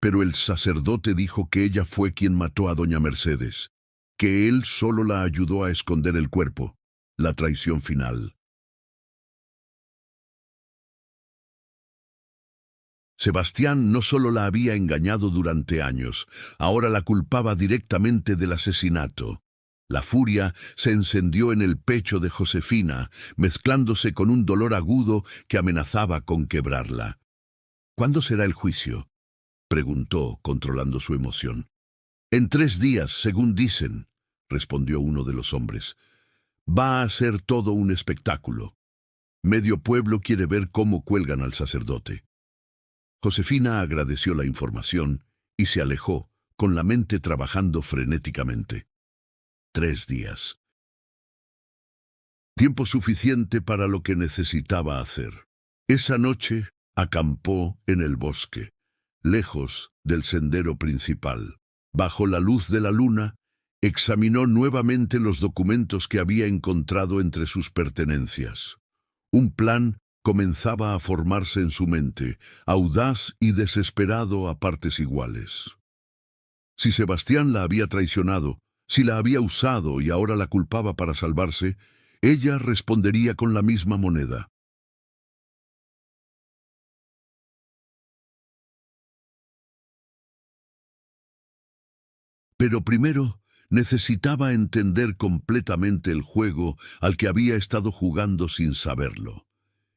«Pero el sacerdote dijo que ella fue quien mató a doña Mercedes, que él solo la ayudó a esconder el cuerpo, la traición final». Sebastián no solo la había engañado durante años, ahora la culpaba directamente del asesinato. La furia se encendió en el pecho de Josefina, mezclándose con un dolor agudo que amenazaba con quebrarla. «¿Cuándo será el juicio?», preguntó, controlando su emoción. «En 3 días, según dicen», respondió uno de los hombres. «Va a ser todo un espectáculo. Medio pueblo quiere ver cómo cuelgan al sacerdote». Josefina agradeció la información y se alejó, con la mente trabajando frenéticamente. 3 días. Tiempo suficiente para lo que necesitaba hacer. Esa noche acampó en el bosque, lejos del sendero principal. Bajo la luz de la luna, examinó nuevamente los documentos que había encontrado entre sus pertenencias. Un plan comenzaba a formarse en su mente, audaz y desesperado a partes iguales. Si Sebastián la había traicionado, si la había usado y ahora la culpaba para salvarse, ella respondería con la misma moneda. Pero primero necesitaba entender completamente el juego al que había estado jugando sin saberlo.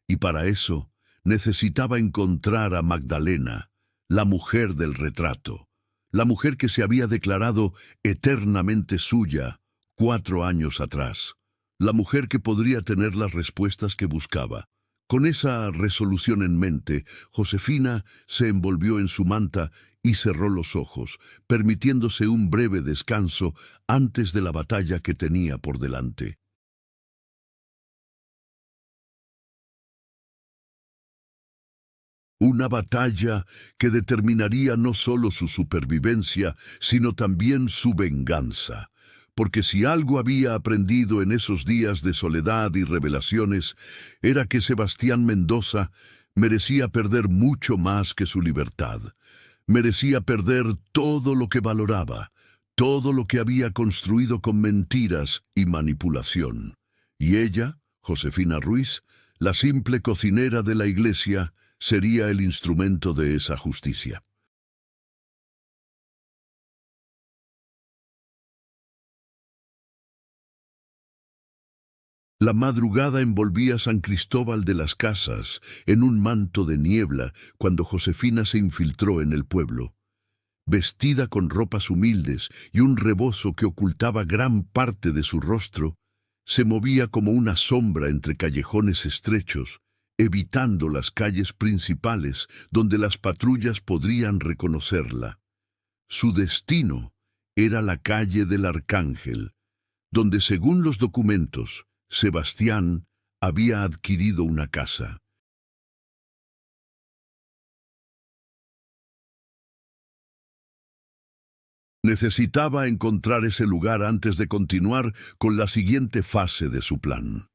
Y para eso necesitaba encontrar a Magdalena, la mujer del retrato, la mujer que se había declarado eternamente suya 4 años atrás, la mujer que podría tener las respuestas que buscaba. Con esa resolución en mente, Josefina se envolvió en su manta y cerró los ojos, permitiéndose un breve descanso antes de la batalla que tenía por delante. Una batalla que determinaría no solo su supervivencia, sino también su venganza. Porque si algo había aprendido en esos días de soledad y revelaciones, era que Sebastián Mendoza merecía perder mucho más que su libertad. Merecía perder todo lo que valoraba, todo lo que había construido con mentiras y manipulación. Y ella, Josefina Ruiz, la simple cocinera de la iglesia, sería el instrumento de esa justicia. La madrugada envolvía a San Cristóbal de las Casas en un manto de niebla cuando Josefina se infiltró en el pueblo. Vestida con ropas humildes y un rebozo que ocultaba gran parte de su rostro, se movía como una sombra entre callejones estrechos, evitando las calles principales donde las patrullas podrían reconocerla. Su destino era la calle del Arcángel, donde según los documentos, Sebastián había adquirido una casa. Necesitaba encontrar ese lugar antes de continuar con la siguiente fase de su plan.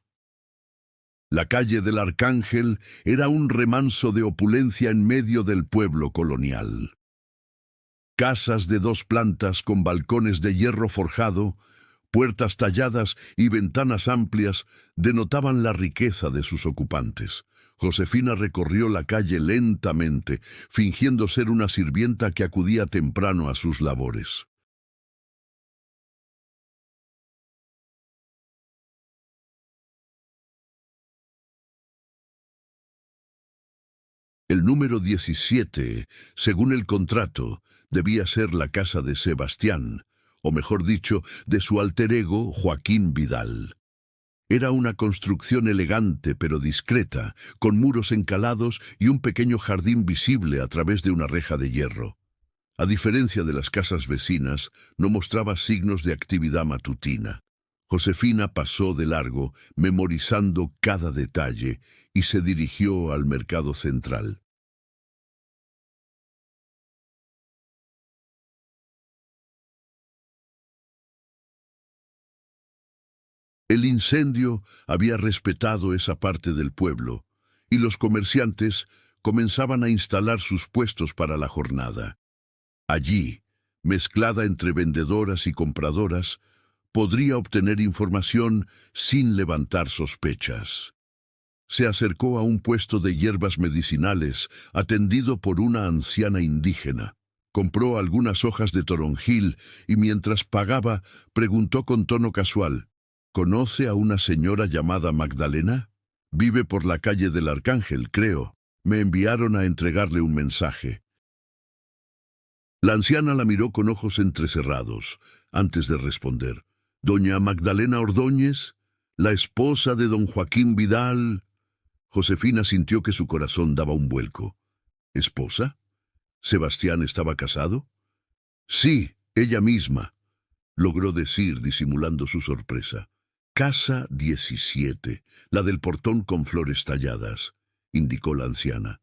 La calle del Arcángel era un remanso de opulencia en medio del pueblo colonial. Casas de 2 plantas con balcones de hierro forjado, puertas talladas y ventanas amplias denotaban la riqueza de sus ocupantes. Josefina recorrió la calle lentamente, fingiendo ser una sirvienta que acudía temprano a sus labores. El número 17, según el contrato, debía ser la casa de Sebastián, o mejor dicho, de su alter ego Joaquín Vidal. Era una construcción elegante pero discreta, con muros encalados y un pequeño jardín visible a través de una reja de hierro. A diferencia de las casas vecinas, no mostraba signos de actividad matutina. Josefina pasó de largo, memorizando cada detalle, y se dirigió al mercado central. El incendio había respetado esa parte del pueblo, y los comerciantes comenzaban a instalar sus puestos para la jornada. Allí, mezclada entre vendedoras y compradoras, podría obtener información sin levantar sospechas. Se acercó a un puesto de hierbas medicinales, atendido por una anciana indígena. Compró algunas hojas de toronjil y mientras pagaba, preguntó con tono casual, ¿conoce a una señora llamada Magdalena? Vive por la calle del Arcángel, creo. Me enviaron a entregarle un mensaje. La anciana la miró con ojos entrecerrados, antes de responder. ¿Doña Magdalena Ordóñez? ¿La esposa de don Joaquín Vidal? Josefina sintió que su corazón daba un vuelco. ¿Esposa? ¿Sebastián estaba casado? Sí, ella misma, logró decir disimulando su sorpresa. Casa 17, la del portón con flores talladas, indicó la anciana.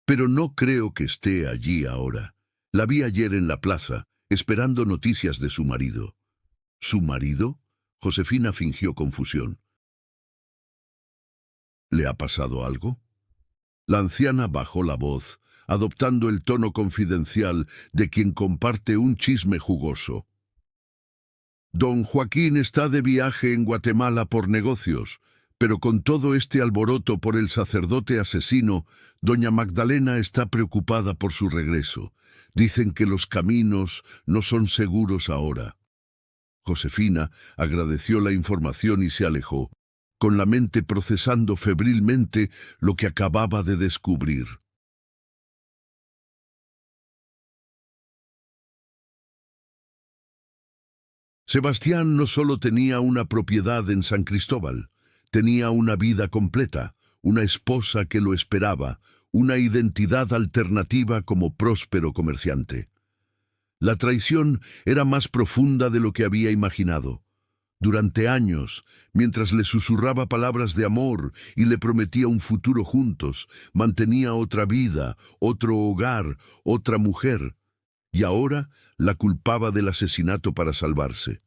Pero no creo que esté allí ahora. La vi ayer en la plaza, esperando noticias de su marido. ¿Su marido? Josefina fingió confusión. ¿Le ha pasado algo? La anciana bajó la voz, adoptando el tono confidencial de quien comparte un chisme jugoso. Don Joaquín está de viaje en Guatemala por negocios, pero con todo este alboroto por el sacerdote asesino, doña Magdalena está preocupada por su regreso. Dicen que los caminos no son seguros ahora. Josefina agradeció la información y se alejó, con la mente procesando febrilmente lo que acababa de descubrir. Sebastián no solo tenía una propiedad en San Cristóbal, tenía una vida completa, una esposa que lo esperaba, una identidad alternativa como próspero comerciante. La traición era más profunda de lo que había imaginado. Durante años, mientras le susurraba palabras de amor y le prometía un futuro juntos, mantenía otra vida, otro hogar, otra mujer, y ahora la culpaba del asesinato para salvarse.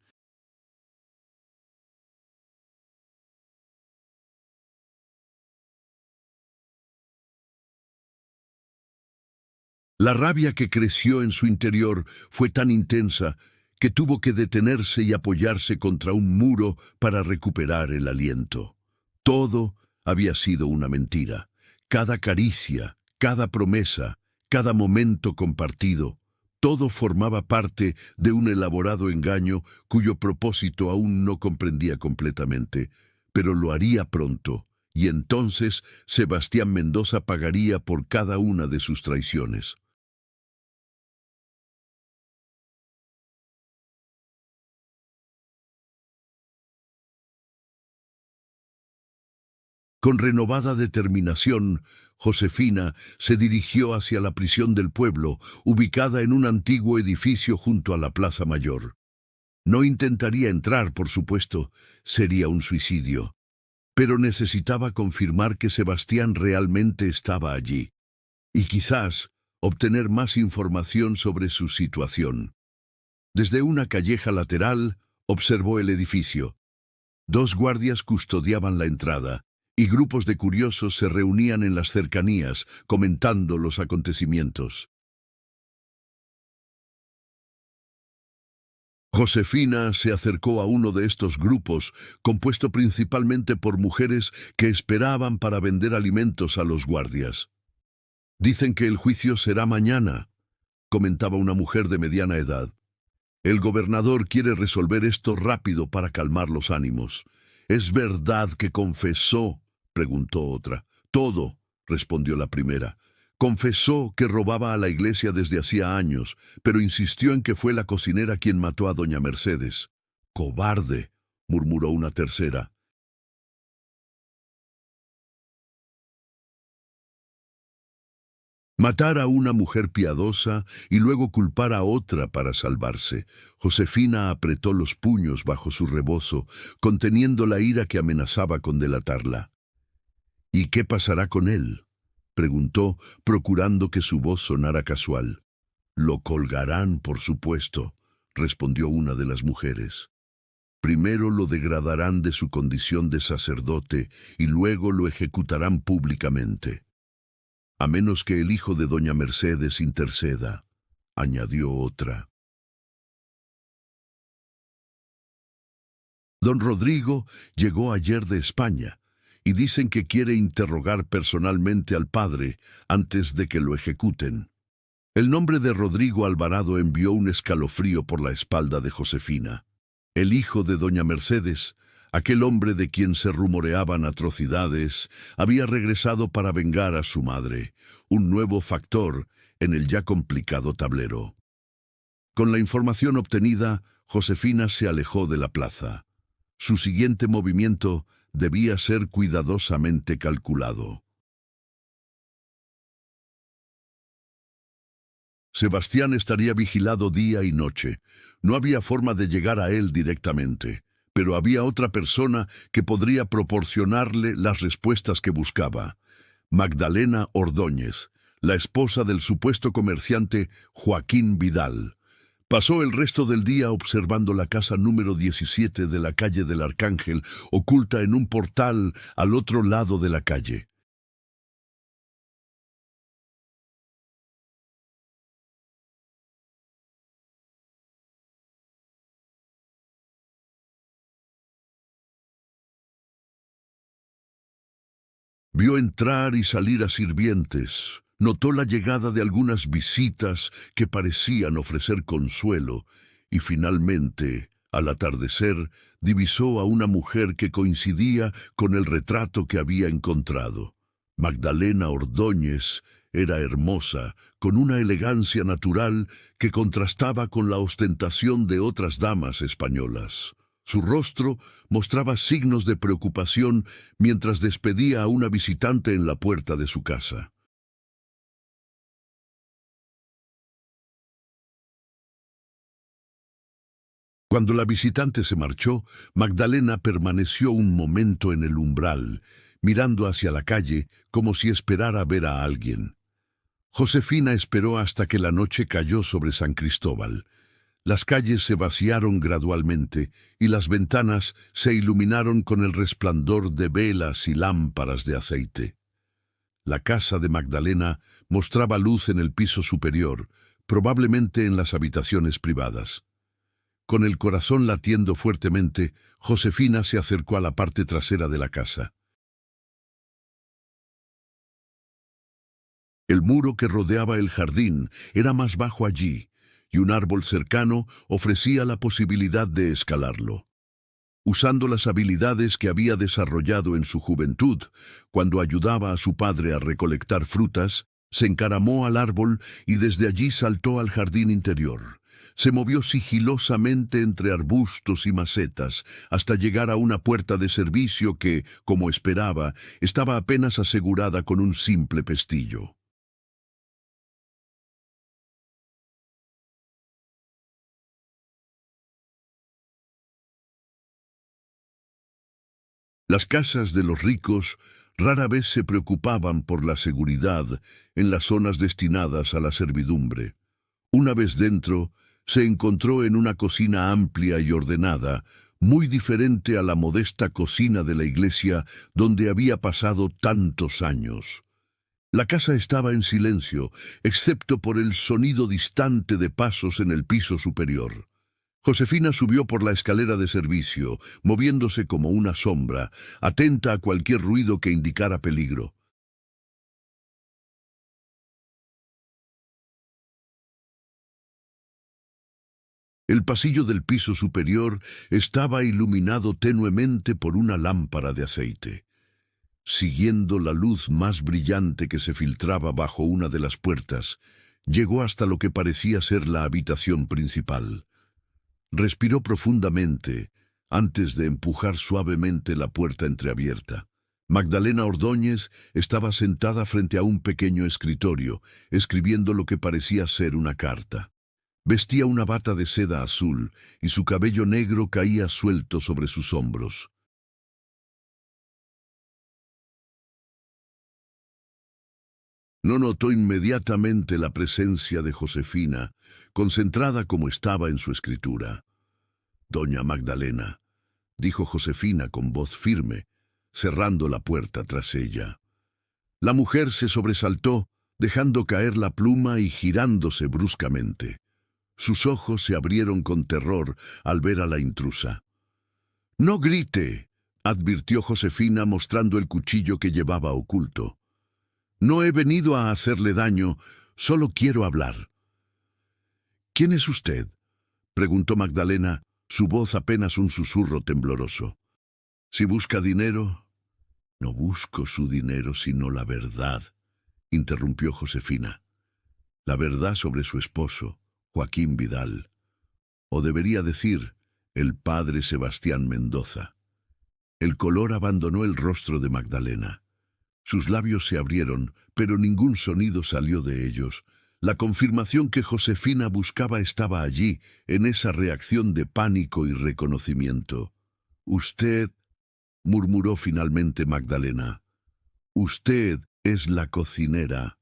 La rabia que creció en su interior fue tan intensa que tuvo que detenerse y apoyarse contra un muro para recuperar el aliento. Todo había sido una mentira. Cada caricia, cada promesa, cada momento compartido, todo formaba parte de un elaborado engaño cuyo propósito aún no comprendía completamente, pero lo haría pronto, y entonces Sebastián Mendoza pagaría por cada una de sus traiciones. Con renovada determinación, Josefina se dirigió hacia la prisión del pueblo, ubicada en un antiguo edificio junto a la Plaza Mayor. No intentaría entrar, por supuesto, sería un suicidio, pero necesitaba confirmar que Sebastián realmente estaba allí, y quizás obtener más información sobre su situación. Desde una calleja lateral, observó el edificio. Dos guardias custodiaban la entrada, y grupos de curiosos se reunían en las cercanías, comentando los acontecimientos. Josefina se acercó a uno de estos grupos, compuesto principalmente por mujeres que esperaban para vender alimentos a los guardias. «Dicen que el juicio será mañana», comentaba una mujer de mediana edad. «El gobernador quiere resolver esto rápido para calmar los ánimos». «¿Es verdad que confesó?», preguntó otra. «Todo», respondió la primera. «Confesó que robaba a la iglesia desde hacía años, pero insistió en que fue la cocinera quien mató a doña Mercedes». «Cobarde», murmuró una tercera. Matar a una mujer piadosa y luego culpar a otra para salvarse. Josefina apretó los puños bajo su rebozo, conteniendo la ira que amenazaba con delatarla. «¿Y qué pasará con él?», preguntó, procurando que su voz sonara casual. «Lo colgarán, por supuesto», respondió una de las mujeres. «Primero lo degradarán de su condición de sacerdote y luego lo ejecutarán públicamente. A menos que el hijo de doña Mercedes interceda», añadió otra. Don Rodrigo llegó ayer de España y dicen que quiere interrogar personalmente al padre antes de que lo ejecuten. El nombre de Rodrigo Alvarado envió un escalofrío por la espalda de Josefina. El hijo de doña Mercedes, aquel hombre de quien se rumoreaban atrocidades, había regresado para vengar a su madre, un nuevo factor en el ya complicado tablero. Con la información obtenida, Josefina se alejó de la plaza. Su siguiente movimiento debía ser cuidadosamente calculado. Sebastián estaría vigilado día y noche. No había forma de llegar a él directamente, pero había otra persona que podría proporcionarle las respuestas que buscaba. Magdalena Ordóñez, la esposa del supuesto comerciante Joaquín Vidal. Pasó el resto del día observando la casa número 17 de la calle del Arcángel, oculta en un portal al otro lado de la calle. Vio entrar y salir a sirvientes, notó la llegada de algunas visitas que parecían ofrecer consuelo, y finalmente, al atardecer, divisó a una mujer que coincidía con el retrato que había encontrado. Magdalena Ordóñez era hermosa, con una elegancia natural que contrastaba con la ostentación de otras damas españolas. Su rostro mostraba signos de preocupación mientras despedía a una visitante en la puerta de su casa. Cuando la visitante se marchó, Magdalena permaneció un momento en el umbral, mirando hacia la calle como si esperara ver a alguien. Josefina esperó hasta que la noche cayó sobre San Cristóbal. Las calles se vaciaron gradualmente y las ventanas se iluminaron con el resplandor de velas y lámparas de aceite. La casa de Magdalena mostraba luz en el piso superior, probablemente en las habitaciones privadas. Con el corazón latiendo fuertemente, Josefina se acercó a la parte trasera de la casa. El muro que rodeaba el jardín era más bajo allí, y un árbol cercano ofrecía la posibilidad de escalarlo. Usando las habilidades que había desarrollado en su juventud, cuando ayudaba a su padre a recolectar frutas, se encaramó al árbol y desde allí saltó al jardín interior. Se movió sigilosamente entre arbustos y macetas hasta llegar a una puerta de servicio que, como esperaba, estaba apenas asegurada con un simple pestillo. Las casas de los ricos rara vez se preocupaban por la seguridad en las zonas destinadas a la servidumbre. Una vez dentro, se encontró en una cocina amplia y ordenada, muy diferente a la modesta cocina de la iglesia donde había pasado tantos años. La casa estaba en silencio, excepto por el sonido distante de pasos en el piso superior. Josefina subió por la escalera de servicio, moviéndose como una sombra, atenta a cualquier ruido que indicara peligro. El pasillo del piso superior estaba iluminado tenuemente por una lámpara de aceite. Siguiendo la luz más brillante que se filtraba bajo una de las puertas, llegó hasta lo que parecía ser la habitación principal. Respiró profundamente antes de empujar suavemente la puerta entreabierta. Magdalena Ordóñez estaba sentada frente a un pequeño escritorio, escribiendo lo que parecía ser una carta. Vestía una bata de seda azul y su cabello negro caía suelto sobre sus hombros. No notó inmediatamente la presencia de Josefina, concentrada como estaba en su escritura. «Doña Magdalena», dijo Josefina con voz firme, cerrando la puerta tras ella. La mujer se sobresaltó, dejando caer la pluma y girándose bruscamente. Sus ojos se abrieron con terror al ver a la intrusa. «No grite», advirtió Josefina mostrando el cuchillo que llevaba oculto. «No he venido a hacerle daño, solo quiero hablar». «¿Quién es usted?», preguntó Magdalena, su voz apenas un susurro tembloroso. «Si busca dinero...» «No busco su dinero, sino la verdad», interrumpió Josefina. «La verdad sobre su esposo, Joaquín Vidal. O debería decir, el padre Sebastián Mendoza». El color abandonó el rostro de Magdalena. Sus labios se abrieron, pero ningún sonido salió de ellos. La confirmación que Josefina buscaba estaba allí, en esa reacción de pánico y reconocimiento. «Usted», murmuró finalmente Magdalena, «usted es la cocinera».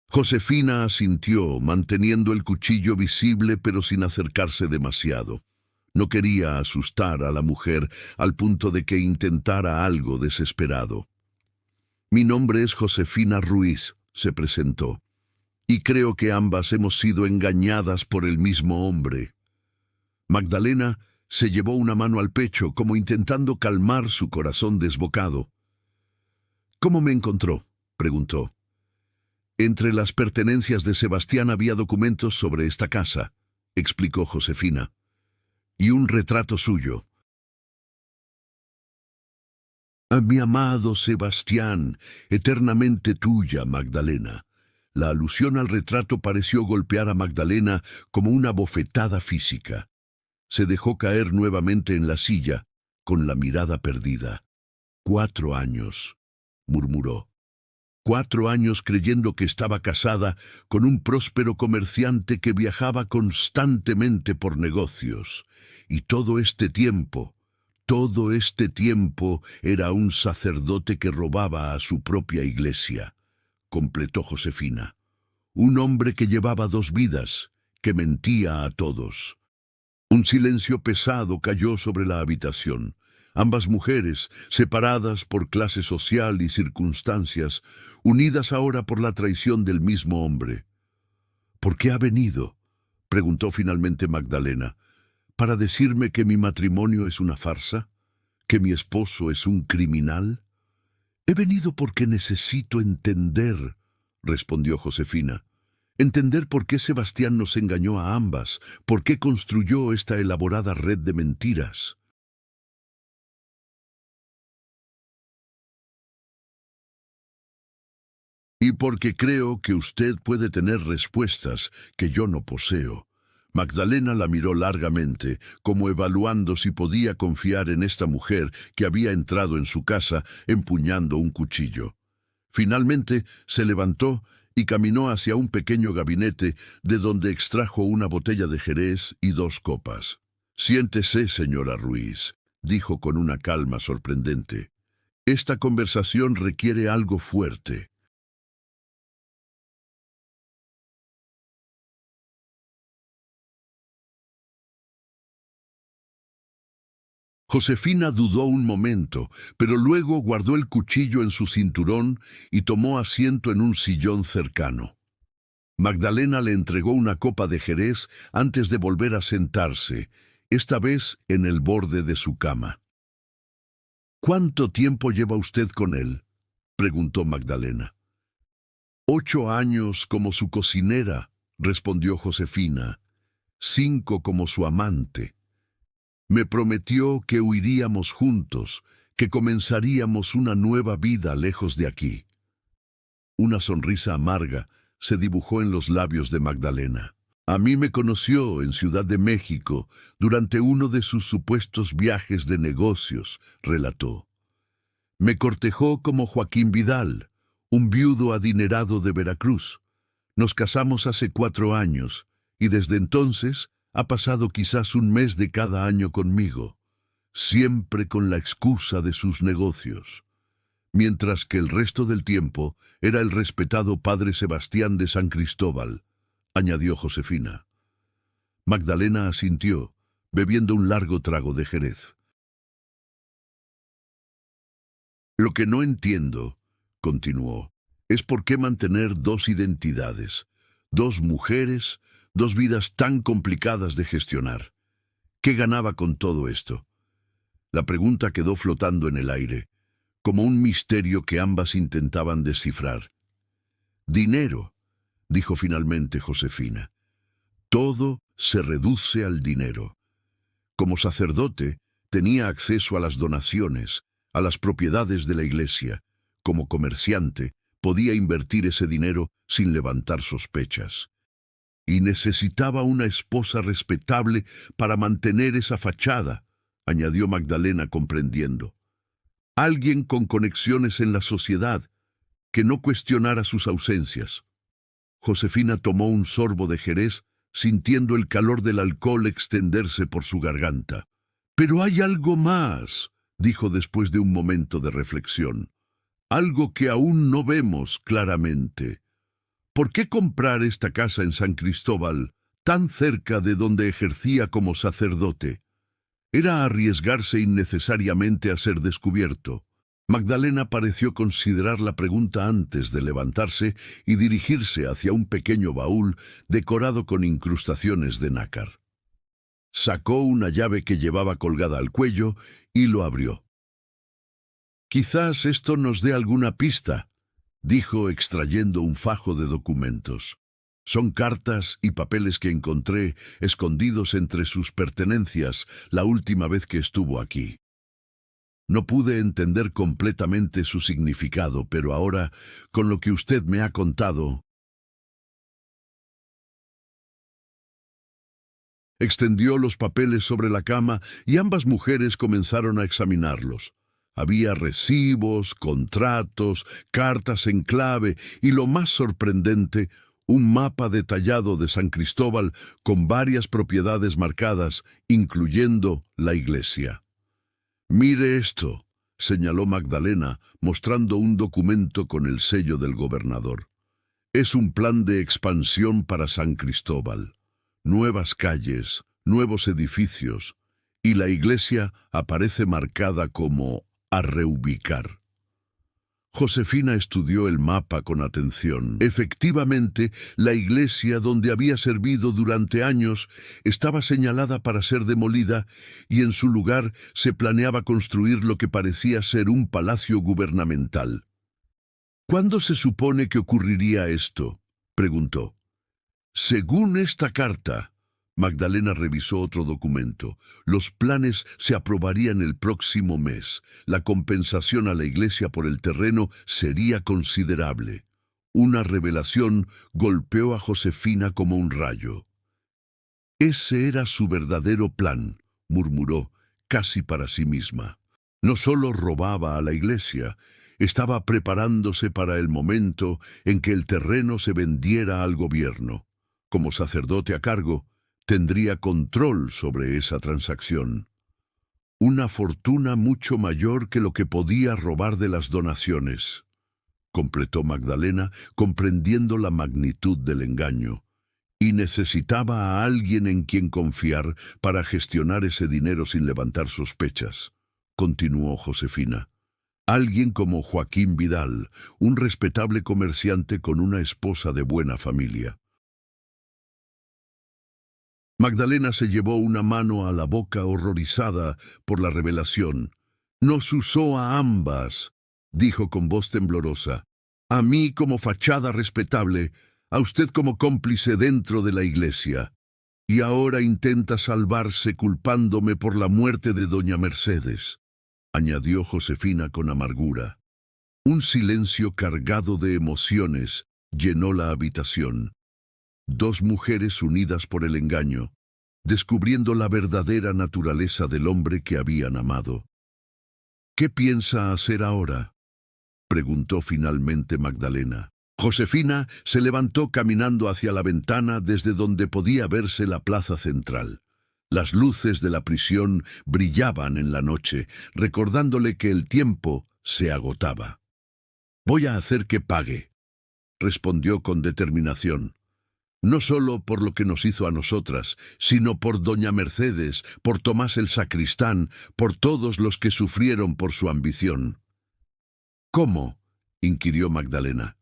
Josefina asintió, manteniendo el cuchillo visible pero sin acercarse demasiado. No quería asustar a la mujer al punto de que intentara algo desesperado. «Mi nombre es Josefina Ruiz», se presentó, «y creo que ambas hemos sido engañadas por el mismo hombre». Magdalena se llevó una mano al pecho como intentando calmar su corazón desbocado. «¿Cómo me encontró?», preguntó. «Entre las pertenencias de Sebastián había documentos sobre esta casa», explicó Josefina, «y un retrato suyo». «A mi amado Sebastián, eternamente tuya, Magdalena». La alusión al retrato pareció golpear a Magdalena como una bofetada física. Se dejó caer nuevamente en la silla, con la mirada perdida. «4 años», murmuró. 4 años creyendo que estaba casada con un próspero comerciante que viajaba constantemente por negocios. Y todo este tiempo era un sacerdote que robaba a su propia iglesia, completó Josefina. Un hombre que llevaba 2 vidas, que mentía a todos. Un silencio pesado cayó sobre la habitación. Ambas mujeres, separadas por clase social y circunstancias, unidas ahora por la traición del mismo hombre. ¿Por qué ha venido?, preguntó finalmente Magdalena. ¿Para decirme que mi matrimonio es una farsa? ¿Que mi esposo es un criminal? He venido porque necesito entender, respondió Josefina. Entender por qué Sebastián nos engañó a ambas, por qué construyó esta elaborada red de mentiras. Y porque creo que usted puede tener respuestas que yo no poseo. Magdalena la miró largamente, como evaluando si podía confiar en esta mujer que había entrado en su casa empuñando un cuchillo. Finalmente se levantó y caminó hacia un pequeño gabinete de donde extrajo una botella de jerez y 2 copas. «Siéntese, señora Ruiz», dijo con una calma sorprendente. «Esta conversación requiere algo fuerte». Josefina dudó un momento, pero luego guardó el cuchillo en su cinturón y tomó asiento en un sillón cercano. Magdalena le entregó una copa de jerez antes de volver a sentarse, esta vez en el borde de su cama. «¿Cuánto tiempo lleva usted con él?», preguntó Magdalena. «8 años como su cocinera», respondió Josefina. «5 como su amante. Me prometió que huiríamos juntos, que comenzaríamos una nueva vida lejos de aquí». Una sonrisa amarga se dibujó en los labios de Magdalena. «A mí me conoció en Ciudad de México durante uno de sus supuestos viajes de negocios», relató. «Me cortejó como Joaquín Vidal, un viudo adinerado de Veracruz. Nos casamos hace 4 años y desde entonces ha pasado quizás un mes de cada año conmigo, siempre con la excusa de sus negocios, mientras que el resto del tiempo era el respetado padre Sebastián de San Cristóbal», añadió Josefina. Magdalena asintió, bebiendo un largo trago de jerez. «Lo que no entiendo», continuó, «es por qué mantener 2 identidades, 2 mujeres, 2 vidas tan complicadas de gestionar. ¿Qué ganaba con todo esto?». La pregunta quedó flotando en el aire, como un misterio que ambas intentaban descifrar. «Dinero», dijo finalmente Josefina. «Todo se reduce al dinero. Como sacerdote, tenía acceso a las donaciones, a las propiedades de la iglesia. Como comerciante, podía invertir ese dinero sin levantar sospechas. Y necesitaba una esposa respetable para mantener esa fachada», añadió Magdalena comprendiendo. «Alguien con conexiones en la sociedad, que no cuestionara sus ausencias». Josefina tomó un sorbo de jerez, sintiendo el calor del alcohol extenderse por su garganta. «Pero hay algo más», dijo después de un momento de reflexión. «Algo que aún no vemos claramente. ¿Por qué comprar esta casa en San Cristóbal, tan cerca de donde ejercía como sacerdote? Era arriesgarse innecesariamente a ser descubierto». Magdalena pareció considerar la pregunta antes de levantarse y dirigirse hacia un pequeño baúl decorado con incrustaciones de nácar. Sacó una llave que llevaba colgada al cuello y lo abrió. «Quizás esto nos dé alguna pista», dijo extrayendo un fajo de documentos. «Son cartas y papeles que encontré escondidos entre sus pertenencias la última vez que estuvo aquí. No pude entender completamente su significado, pero ahora, con lo que usted me ha contado...». Extendió los papeles sobre la cama y ambas mujeres comenzaron a examinarlos. Había recibos, contratos, cartas en clave y, lo más sorprendente, un mapa detallado de San Cristóbal con varias propiedades marcadas, incluyendo la iglesia. «Mire esto», señaló Magdalena, mostrando un documento con el sello del gobernador. «Es un plan de expansión para San Cristóbal. Nuevas calles, nuevos edificios, y la iglesia aparece marcada como a reubicar». Josefina estudió el mapa con atención. Efectivamente, la iglesia donde había servido durante años estaba señalada para ser demolida y en su lugar se planeaba construir lo que parecía ser un palacio gubernamental. ¿Cuándo se supone que ocurriría esto?, preguntó. Según esta carta, Magdalena revisó otro documento. Los planes se aprobarían el próximo mes. La compensación a la iglesia por el terreno sería considerable. Una revelación golpeó a Josefina como un rayo. Ese era su verdadero plan, murmuró, casi para sí misma. No solo robaba a la iglesia, estaba preparándose para el momento en que el terreno se vendiera al gobierno. Como sacerdote a cargo, tendría control sobre esa transacción. Una fortuna mucho mayor que lo que podía robar de las donaciones, completó Magdalena, comprendiendo la magnitud del engaño, y necesitaba a alguien en quien confiar para gestionar ese dinero sin levantar sospechas, continuó Josefina. Alguien como Joaquín Vidal, un respetable comerciante con una esposa de buena familia. Magdalena se llevó una mano a la boca horrorizada por la revelación. «Nos usó a ambas», dijo con voz temblorosa. «A mí como fachada respetable, a usted como cómplice dentro de la iglesia. Y ahora intenta salvarse culpándome por la muerte de doña Mercedes», añadió Josefina con amargura. Un silencio cargado de emociones llenó la habitación. Dos mujeres unidas por el engaño, descubriendo la verdadera naturaleza del hombre que habían amado. «¿Qué piensa hacer ahora?», preguntó finalmente Magdalena. Josefina se levantó caminando hacia la ventana desde donde podía verse la plaza central. Las luces de la prisión brillaban en la noche, recordándole que el tiempo se agotaba. «Voy a hacer que pague», respondió con determinación. «No solo por lo que nos hizo a nosotras, sino por doña Mercedes, por Tomás el sacristán, por todos los que sufrieron por su ambición». «¿Cómo?», inquirió Magdalena.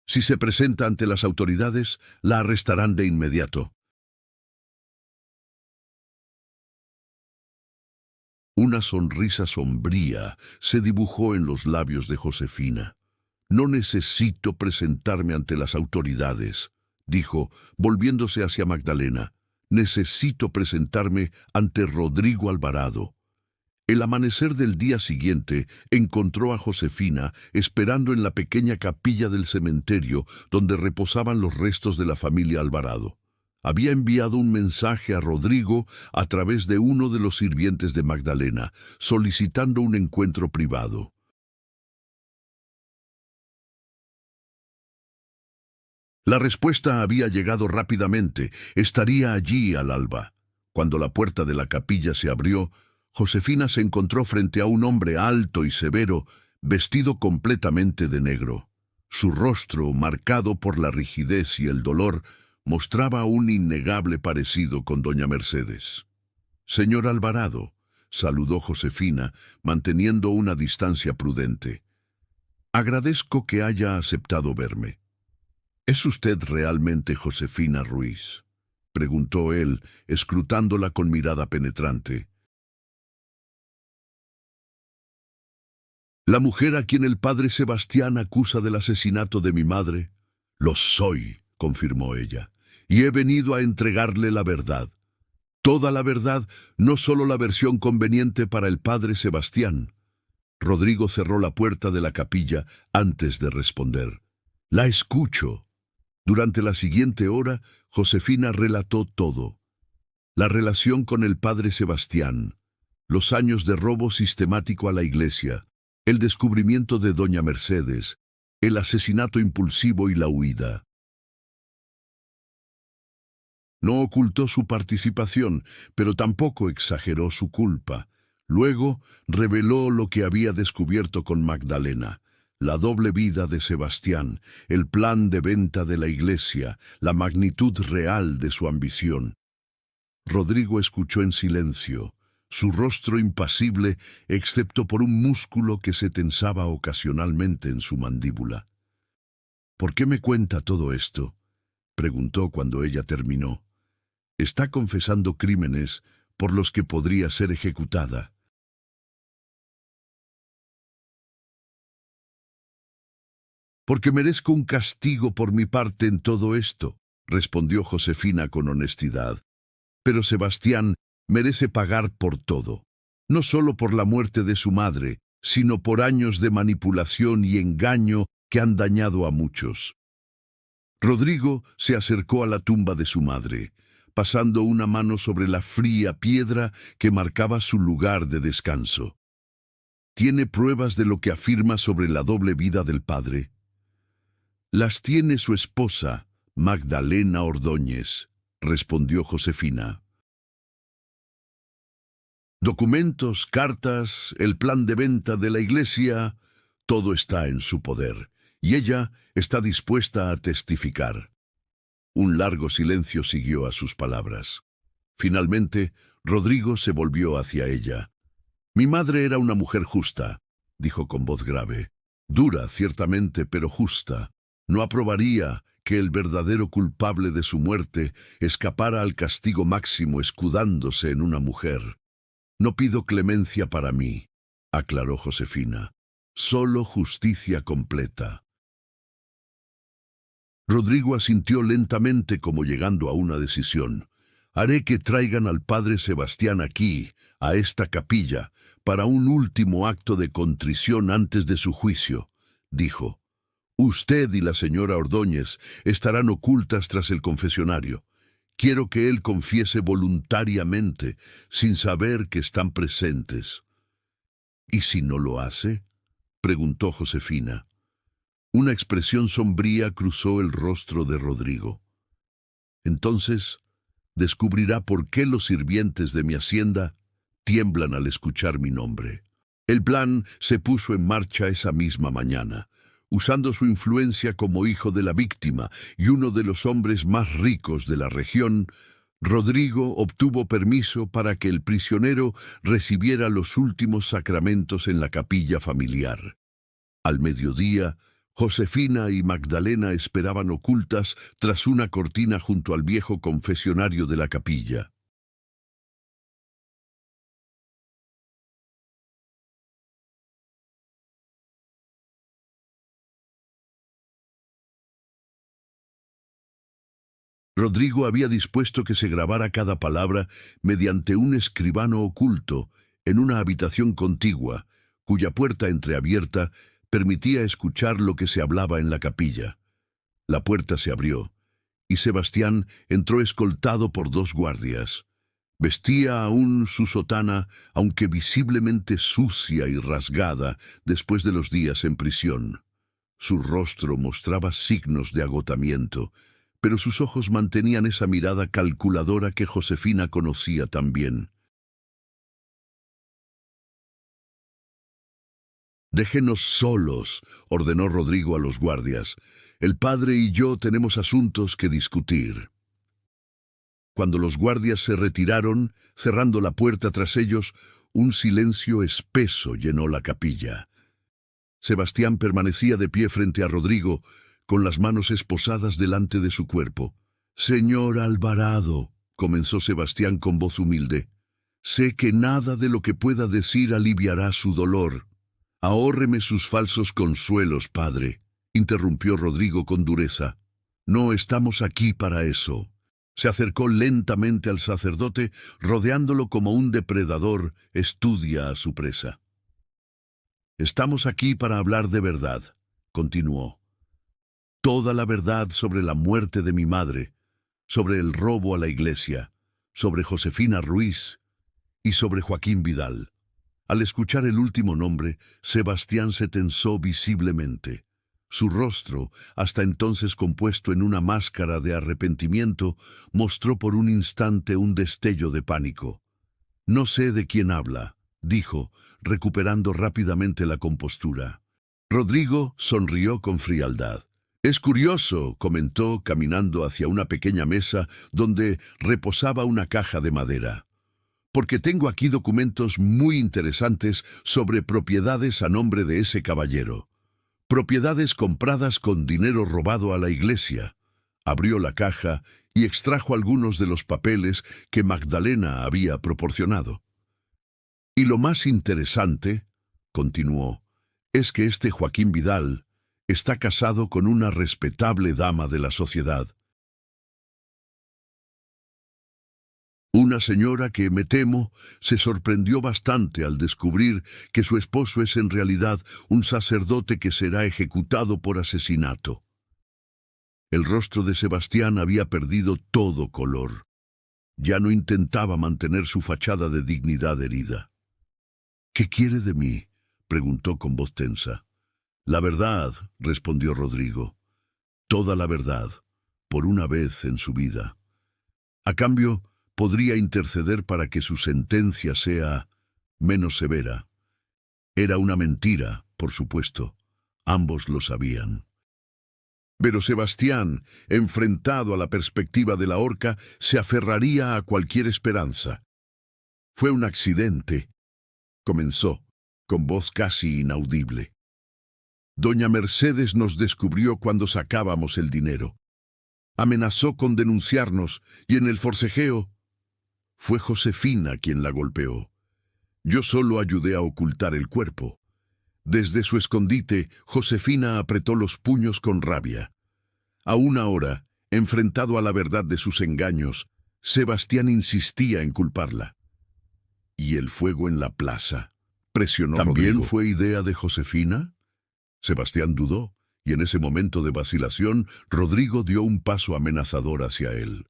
«Si se presenta ante las autoridades, la arrestarán de inmediato». Una sonrisa sombría se dibujó en los labios de Josefina. «No necesito presentarme ante las autoridades», dijo, volviéndose hacia Magdalena. «Necesito presentarme ante Rodrigo Alvarado». El amanecer del día siguiente encontró a Josefina esperando en la pequeña capilla del cementerio donde reposaban los restos de la familia Alvarado. Había enviado un mensaje a Rodrigo a través de uno de los sirvientes de Magdalena, solicitando un encuentro privado. La respuesta había llegado rápidamente. Estaría allí al alba. Cuando la puerta de la capilla se abrió, Josefina se encontró frente a un hombre alto y severo, vestido completamente de negro. Su rostro, marcado por la rigidez y el dolor, mostraba un innegable parecido con doña Mercedes. «Señor Alvarado», saludó Josefina, manteniendo una distancia prudente. «Agradezco que haya aceptado verme». «¿Es usted realmente Josefina Ruiz?», preguntó él, escrutándola con mirada penetrante. «¿La mujer a quien el padre Sebastián acusa del asesinato de mi madre?» «Lo soy», confirmó ella, «y he venido a entregarle la verdad. Toda la verdad, no solo la versión conveniente para el padre Sebastián». Rodrigo cerró la puerta de la capilla antes de responder. «La escucho». Durante la siguiente hora, Josefina relató todo. La relación con el padre Sebastián, los años de robo sistemático a la iglesia, el descubrimiento de doña Mercedes, el asesinato impulsivo y la huida. No ocultó su participación, pero tampoco exageró su culpa. Luego reveló lo que había descubierto con Magdalena: la doble vida de Sebastián, el plan de venta de la iglesia, la magnitud real de su ambición. Rodrigo escuchó en silencio, su rostro impasible, excepto por un músculo que se tensaba ocasionalmente en su mandíbula. «¿Por qué me cuenta todo esto?», preguntó cuando ella terminó. «Está confesando crímenes por los que podría ser ejecutada». «Porque merezco un castigo por mi parte en todo esto», respondió Josefina con honestidad. «Pero Sebastián merece pagar por todo, no solo por la muerte de su madre, sino por años de manipulación y engaño que han dañado a muchos». Rodrigo se acercó a la tumba de su madre, pasando una mano sobre la fría piedra que marcaba su lugar de descanso. «¿Tiene pruebas de lo que afirma sobre la doble vida del padre?». «Las tiene su esposa, Magdalena Ordóñez», respondió Josefina. «Documentos, cartas, el plan de venta de la iglesia, todo está en su poder, y ella está dispuesta a testificar». Un largo silencio siguió a sus palabras. Finalmente, Rodrigo se volvió hacia ella. «Mi madre era una mujer justa», dijo con voz grave. «Dura, ciertamente, pero justa. No aprobaría que el verdadero culpable de su muerte escapara al castigo máximo escudándose en una mujer». «No pido clemencia para mí», aclaró Josefina. «Solo justicia completa». Rodrigo asintió lentamente como llegando a una decisión. «Haré que traigan al padre Sebastián aquí, a esta capilla, para un último acto de contrición antes de su juicio», dijo. «Usted y la señora Ordóñez estarán ocultas tras el confesionario. Quiero que él confiese voluntariamente, sin saber que están presentes». «¿Y si no lo hace?», preguntó Josefina. Una expresión sombría cruzó el rostro de Rodrigo. «Entonces descubrirá por qué los sirvientes de mi hacienda tiemblan al escuchar mi nombre». El plan se puso en marcha esa misma mañana. Usando su influencia como hijo de la víctima y uno de los hombres más ricos de la región, Rodrigo obtuvo permiso para que el prisionero recibiera los últimos sacramentos en la capilla familiar. Al mediodía, Josefina y Magdalena esperaban ocultas tras una cortina junto al viejo confesionario de la capilla. Rodrigo había dispuesto que se grabara cada palabra mediante un escribano oculto en una habitación contigua, cuya puerta entreabierta permitía escuchar lo que se hablaba en la capilla. La puerta se abrió, y Sebastián entró escoltado por 2 guardias. Vestía aún su sotana, aunque visiblemente sucia y rasgada después de los días en prisión. Su rostro mostraba signos de agotamiento, pero sus ojos mantenían esa mirada calculadora que Josefina conocía tan bien. «Déjenos solos», ordenó Rodrigo a los guardias. «El padre y yo tenemos asuntos que discutir». Cuando los guardias se retiraron, cerrando la puerta tras ellos, un silencio espeso llenó la capilla. Sebastián permanecía de pie frente a Rodrigo, con las manos esposadas delante de su cuerpo. «Señor Alvarado», comenzó Sebastián con voz humilde, «sé que nada de lo que pueda decir aliviará su dolor». «Ahórreme sus falsos consuelos, padre», interrumpió Rodrigo con dureza. «No estamos aquí para eso». Se acercó lentamente al sacerdote, rodeándolo como un depredador estudia a su presa. «Estamos aquí para hablar de verdad», continuó. «Toda la verdad sobre la muerte de mi madre, sobre el robo a la iglesia, sobre Josefina Ruiz y sobre Joaquín Vidal». Al escuchar el último nombre, Sebastián se tensó visiblemente. Su rostro, hasta entonces compuesto en una máscara de arrepentimiento, mostró por un instante un destello de pánico. «No sé de quién habla», dijo, recuperando rápidamente la compostura. Rodrigo sonrió con frialdad. «Es curioso», comentó, caminando hacia una pequeña mesa donde reposaba una caja de madera. porque tengo aquí documentos muy interesantes sobre propiedades a nombre de ese caballero. Propiedades compradas con dinero robado a la iglesia. Abrió la caja y extrajo algunos de los papeles que Magdalena había proporcionado. Y lo más interesante, continuó, es que este Joaquín Vidal está casado con una respetable dama de la sociedad. Una señora que, me temo, se sorprendió bastante al descubrir que su esposo es en realidad un sacerdote que será ejecutado por asesinato. El rostro de Sebastián había perdido todo color. Ya no intentaba mantener su fachada de dignidad herida. «¿Qué quiere de mí?», preguntó con voz tensa. «La verdad», respondió Rodrigo. «Toda la verdad, por una vez en su vida. A cambio, podría interceder para que su sentencia sea menos severa». Era una mentira, por supuesto. Ambos lo sabían. Pero Sebastián, enfrentado a la perspectiva de la horca, se aferraría a cualquier esperanza. «Fue un accidente», comenzó, con voz casi inaudible. «Doña Mercedes nos descubrió cuando sacábamos el dinero. Amenazó con denunciarnos y en el forcejeo fue Josefina quien la golpeó. Yo solo ayudé a ocultar el cuerpo. Desde su escondite, Josefina apretó los puños con rabia. Aún ahora, enfrentado a la verdad de sus engaños, Sebastián insistía en culparla. «¿Y el fuego en la plaza?», presionó Rodrigo. «¿También fue idea de Josefina?». Sebastián dudó, y en ese momento de vacilación, Rodrigo dio un paso amenazador hacia él.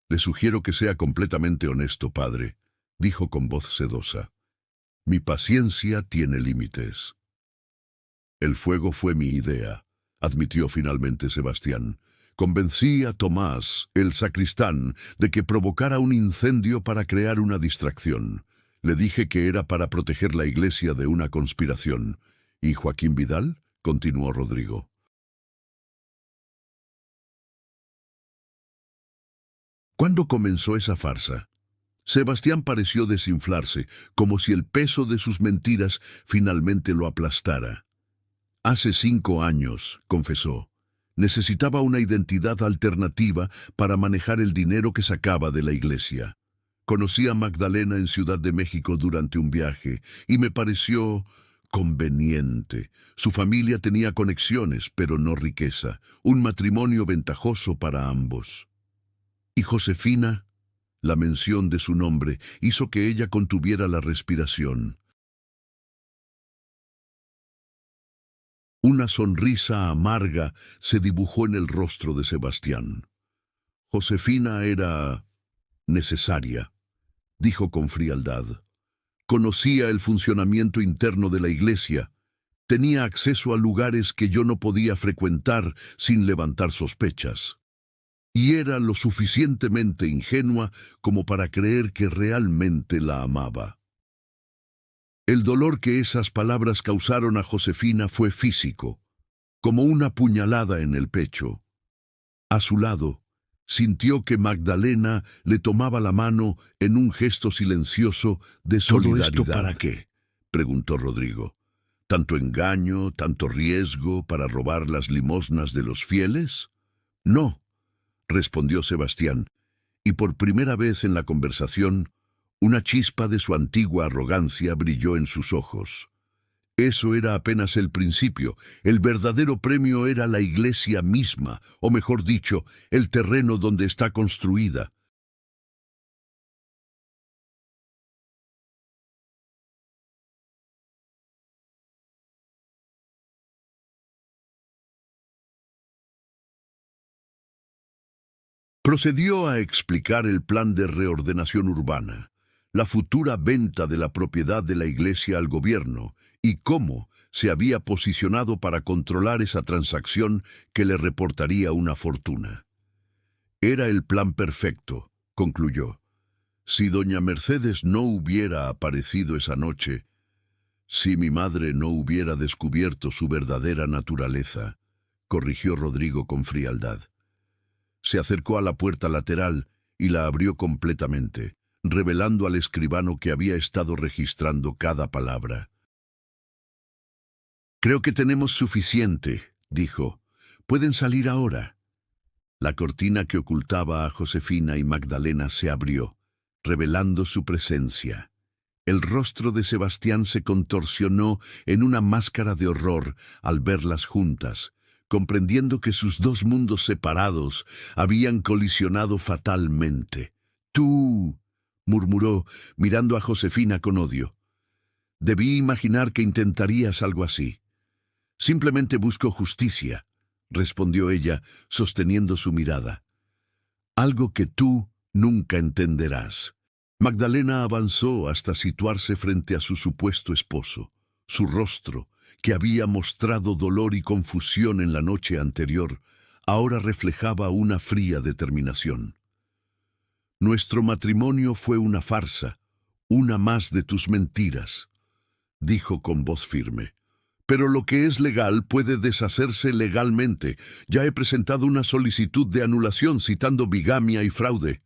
«Le sugiero que sea completamente honesto, padre», dijo con voz sedosa. «Mi paciencia tiene límites». «El fuego fue mi idea», admitió finalmente Sebastián. «Convencí a Tomás, el sacristán, de que provocara un incendio para crear una distracción. Le dije que era para proteger la iglesia de una conspiración. ¿Y Joaquín Vidal?», continuó Rodrigo. ¿Cuándo comenzó esa farsa? Sebastián pareció desinflarse, como si el peso de sus mentiras finalmente lo aplastara. «Hace 5 años», confesó. «Necesitaba una identidad alternativa para manejar el dinero que sacaba de la iglesia. Conocí a Magdalena en Ciudad de México durante un viaje y me pareció conveniente. Su familia tenía conexiones, pero no riqueza. Un matrimonio ventajoso para ambos. Y Josefina, la mención de su nombre, hizo que ella contuviera la respiración. Una sonrisa amarga se dibujó en el rostro de Sebastián. «Josefina era necesaria», dijo con frialdad. «Conocía el funcionamiento interno de la iglesia. Tenía acceso a lugares que yo no podía frecuentar sin levantar sospechas. Y era lo suficientemente ingenua como para creer que realmente la amaba». El dolor que esas palabras causaron a Josefina fue físico, como una puñalada en el pecho. A su lado, sintió que Magdalena le tomaba la mano en un gesto silencioso de solidaridad. «¿Todo esto para qué?», preguntó Rodrigo. «¿Tanto engaño, tanto riesgo para robar las limosnas de los fieles?». «No», respondió Sebastián, y por primera vez en la conversación, una chispa de su antigua arrogancia brilló en sus ojos. Eso era apenas el principio. El verdadero premio era la iglesia misma, o mejor dicho, el terreno donde está construida. Procedió a explicar el plan de reordenación urbana, la futura venta de la propiedad de la iglesia al gobierno y cómo se había posicionado para controlar esa transacción que le reportaría una fortuna. Era el plan perfecto, concluyó. Si doña Mercedes no hubiera aparecido esa noche, si mi madre no hubiera descubierto su verdadera naturaleza, corrigió Rodrigo con frialdad. Se acercó a la puerta lateral y la abrió completamente. revelando al escribano que había estado registrando cada palabra. «Creo que tenemos suficiente», dijo. «Pueden salir ahora». La cortina que ocultaba a Josefina y Magdalena se abrió, revelando su presencia. El rostro de Sebastián se contorsionó en una máscara de horror al verlas juntas, comprendiendo que sus dos mundos separados habían colisionado fatalmente. «Tú», murmuró, mirando a Josefina con odio. «Debí imaginar que intentarías algo así». «Simplemente busco justicia», respondió ella, sosteniendo su mirada. «Algo que tú nunca entenderás». Magdalena avanzó hasta situarse frente a su supuesto esposo. Su rostro, que había mostrado dolor y confusión en la noche anterior, ahora reflejaba una fría determinación. «Nuestro matrimonio fue una farsa, una más de tus mentiras», dijo con voz firme. «Pero lo que es legal puede deshacerse legalmente. Ya he presentado una solicitud de anulación citando bigamia y fraude».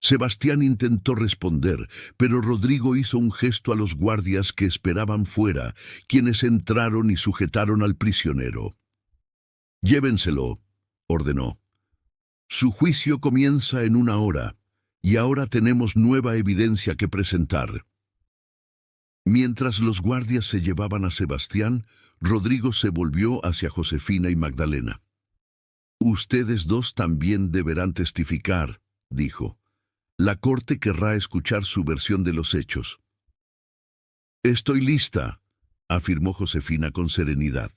Sebastián intentó responder, pero Rodrigo hizo un gesto a los guardias que esperaban fuera, quienes entraron y sujetaron al prisionero. «Llévenselo», ordenó. «Su juicio comienza en 1 hora, y ahora tenemos nueva evidencia que presentar». Mientras los guardias se llevaban a Sebastián, Rodrigo se volvió hacia Josefina y Magdalena. «Ustedes dos también deberán testificar», dijo. «La corte querrá escuchar su versión de los hechos». «Estoy lista», afirmó Josefina con serenidad.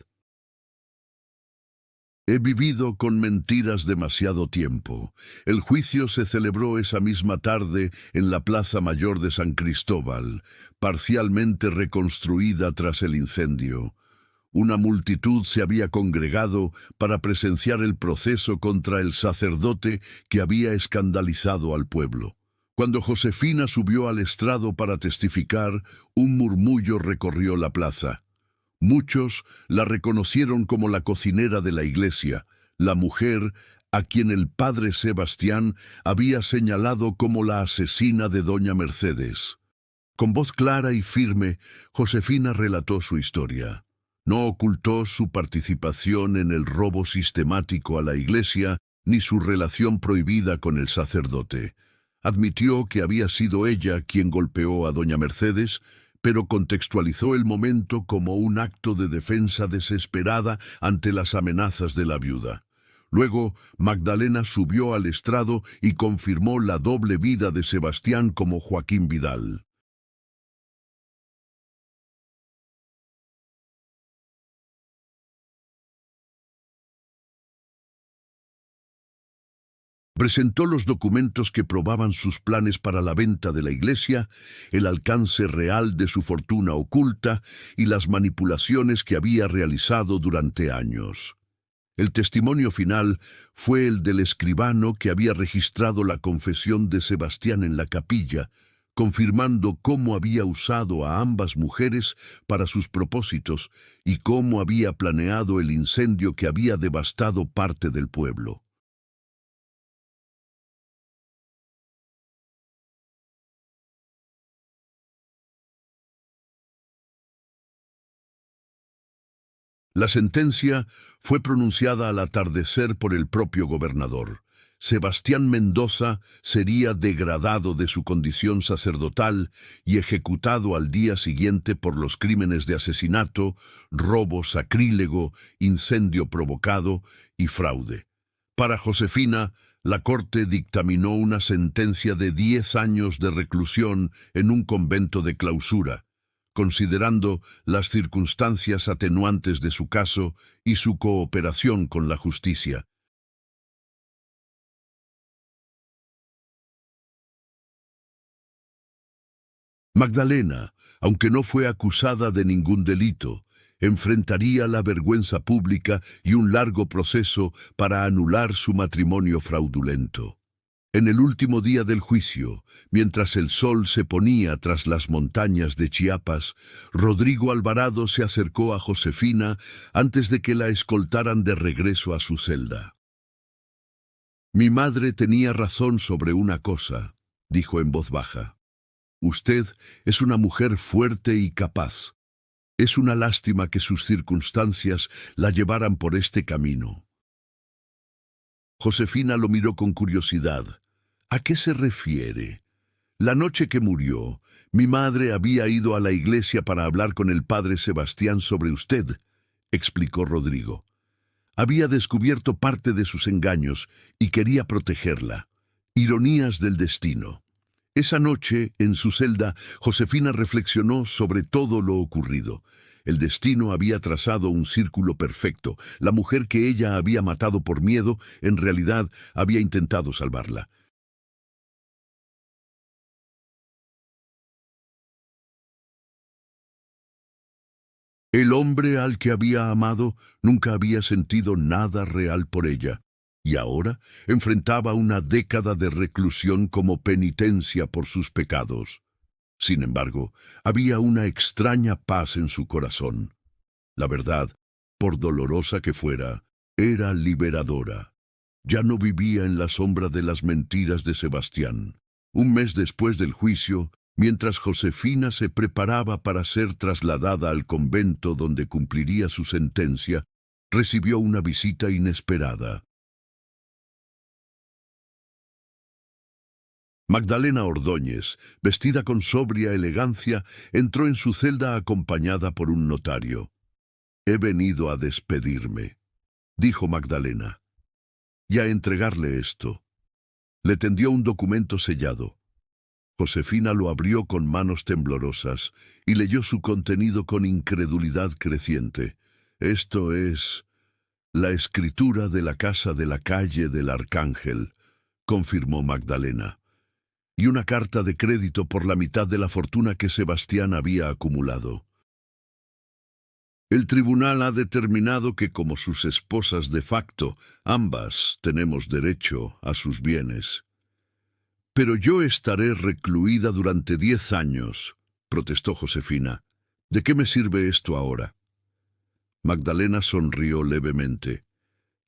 «He vivido con mentiras demasiado tiempo. El juicio se celebró esa misma tarde en la Plaza Mayor de San Cristóbal, parcialmente reconstruida tras el incendio. Una multitud se había congregado para presenciar el proceso contra el sacerdote que había escandalizado al pueblo. Cuando Josefina subió al estrado para testificar, un murmullo recorrió la plaza. Muchos la reconocieron como la cocinera de la iglesia, la mujer a quien el padre Sebastián había señalado como la asesina de doña Mercedes. Con voz clara y firme, Josefina relató su historia. No ocultó su participación en el robo sistemático a la iglesia ni su relación prohibida con el sacerdote. Admitió que había sido ella quien golpeó a doña Mercedes, pero contextualizó el momento como un acto de defensa desesperada ante las amenazas de la viuda. Luego, Magdalena subió al estrado y confirmó la doble vida de Sebastián como Joaquín Vidal. Presentó los documentos que probaban sus planes para la venta de la iglesia, el alcance real de su fortuna oculta y las manipulaciones que había realizado durante años. El testimonio final fue el del escribano que había registrado la confesión de Sebastián en la capilla, confirmando cómo había usado a ambas mujeres para sus propósitos y cómo había planeado el incendio que había devastado parte del pueblo. La sentencia fue pronunciada al atardecer por el propio gobernador. Sebastián Mendoza sería degradado de su condición sacerdotal y ejecutado al día siguiente por los crímenes de asesinato, robo sacrílego, incendio provocado y fraude. Para Josefina, la corte dictaminó una sentencia de 10 años de reclusión en un convento de clausura, considerando las circunstancias atenuantes de su caso y su cooperación con la justicia. Magdalena, aunque no fue acusada de ningún delito, enfrentaría la vergüenza pública y un largo proceso para anular su matrimonio fraudulento. En el último día del juicio, mientras el sol se ponía tras las montañas de Chiapas, Rodrigo Alvarado se acercó a Josefina antes de que la escoltaran de regreso a su celda. «Mi madre tenía razón sobre una cosa», dijo en voz baja. «Usted es una mujer fuerte y capaz. Es una lástima que sus circunstancias la llevaran por este camino». Josefina lo miró con curiosidad. «¿A qué se refiere?» «La noche que murió, mi madre había ido a la iglesia para hablar con el padre Sebastián sobre usted», explicó Rodrigo. «Había descubierto parte de sus engaños y quería protegerla. Ironías del destino». Esa noche, en su celda, Josefina reflexionó sobre todo lo ocurrido. El destino había trazado un círculo perfecto. La mujer que ella había matado por miedo, en realidad, había intentado salvarla. El hombre al que había amado nunca había sentido nada real por ella, y ahora enfrentaba una década de reclusión como penitencia por sus pecados. Sin embargo, había una extraña paz en su corazón. La verdad, por dolorosa que fuera, era liberadora. Ya no vivía en la sombra de las mentiras de Sebastián. Un mes después del juicio, mientras Josefina se preparaba para ser trasladada al convento donde cumpliría su sentencia, recibió una visita inesperada. Magdalena Ordóñez, vestida con sobria elegancia, entró en su celda acompañada por un notario. «He venido a despedirme», dijo Magdalena, «y a entregarle esto». Le tendió un documento sellado. Josefina lo abrió con manos temblorosas y leyó su contenido con incredulidad creciente. «Esto es la escritura de la casa de la calle del Arcángel», confirmó Magdalena, «y una carta de crédito por la mitad de la fortuna que Sebastián había acumulado. El tribunal ha determinado que como sus esposas de facto, ambas tenemos derecho a sus bienes». «Pero yo estaré recluida durante 10 años», protestó Josefina. «¿De qué me sirve esto ahora?» Magdalena sonrió levemente.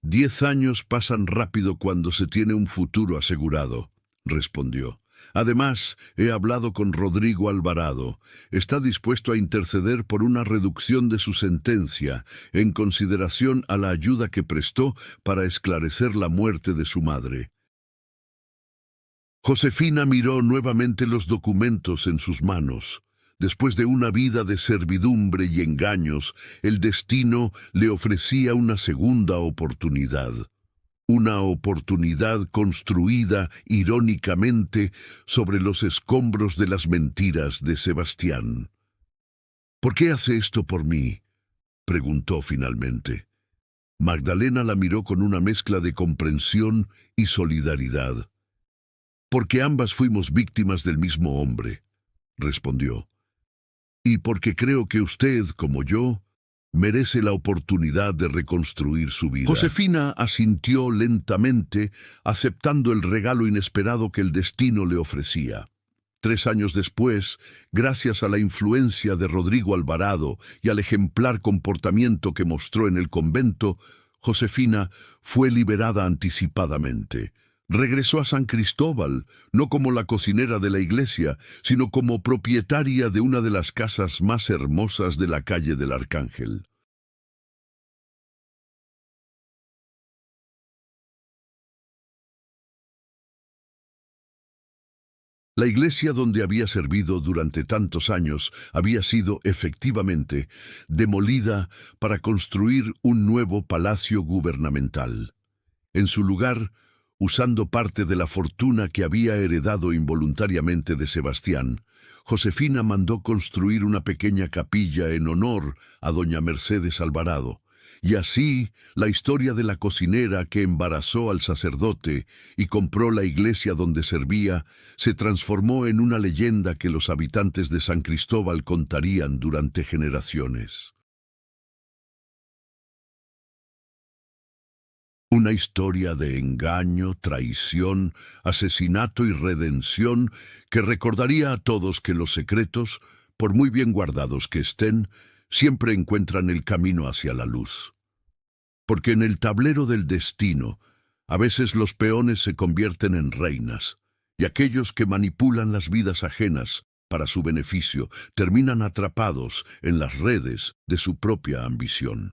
«10 años pasan rápido cuando se tiene un futuro asegurado», respondió. «Además, he hablado con Rodrigo Alvarado. Está dispuesto a interceder por una reducción de su sentencia en consideración a la ayuda que prestó para esclarecer la muerte de su madre». Josefina miró nuevamente los documentos en sus manos. Después de una vida de servidumbre y engaños, el destino le ofrecía una segunda oportunidad. Una oportunidad construida irónicamente sobre los escombros de las mentiras de Sebastián. «¿Por qué hace esto por mí?», preguntó finalmente. Magdalena la miró con una mezcla de comprensión y solidaridad. «Porque ambas fuimos víctimas del mismo hombre», respondió. «Y porque creo que usted, como yo, merece la oportunidad de reconstruir su vida». Josefina asintió lentamente, aceptando el regalo inesperado que el destino le ofrecía. 3 años después, gracias a la influencia de Rodrigo Alvarado y al ejemplar comportamiento que mostró en el convento, Josefina fue liberada anticipadamente. Regresó a San Cristóbal, no como la cocinera de la iglesia, sino como propietaria de una de las casas más hermosas de la calle del Arcángel. La iglesia donde había servido durante tantos años había sido, efectivamente, demolida para construir un nuevo palacio gubernamental. En su lugar, usando parte de la fortuna que había heredado involuntariamente de Sebastián, Josefina mandó construir una pequeña capilla en honor a doña Mercedes Alvarado, y así la historia de la cocinera que embarazó al sacerdote y compró la iglesia donde servía se transformó en una leyenda que los habitantes de San Cristóbal contarían durante generaciones. Una historia de engaño, traición, asesinato y redención que recordaría a todos que los secretos, por muy bien guardados que estén, siempre encuentran el camino hacia la luz. Porque en el tablero del destino, a veces los peones se convierten en reinas, y aquellos que manipulan las vidas ajenas para su beneficio terminan atrapados en las redes de su propia ambición.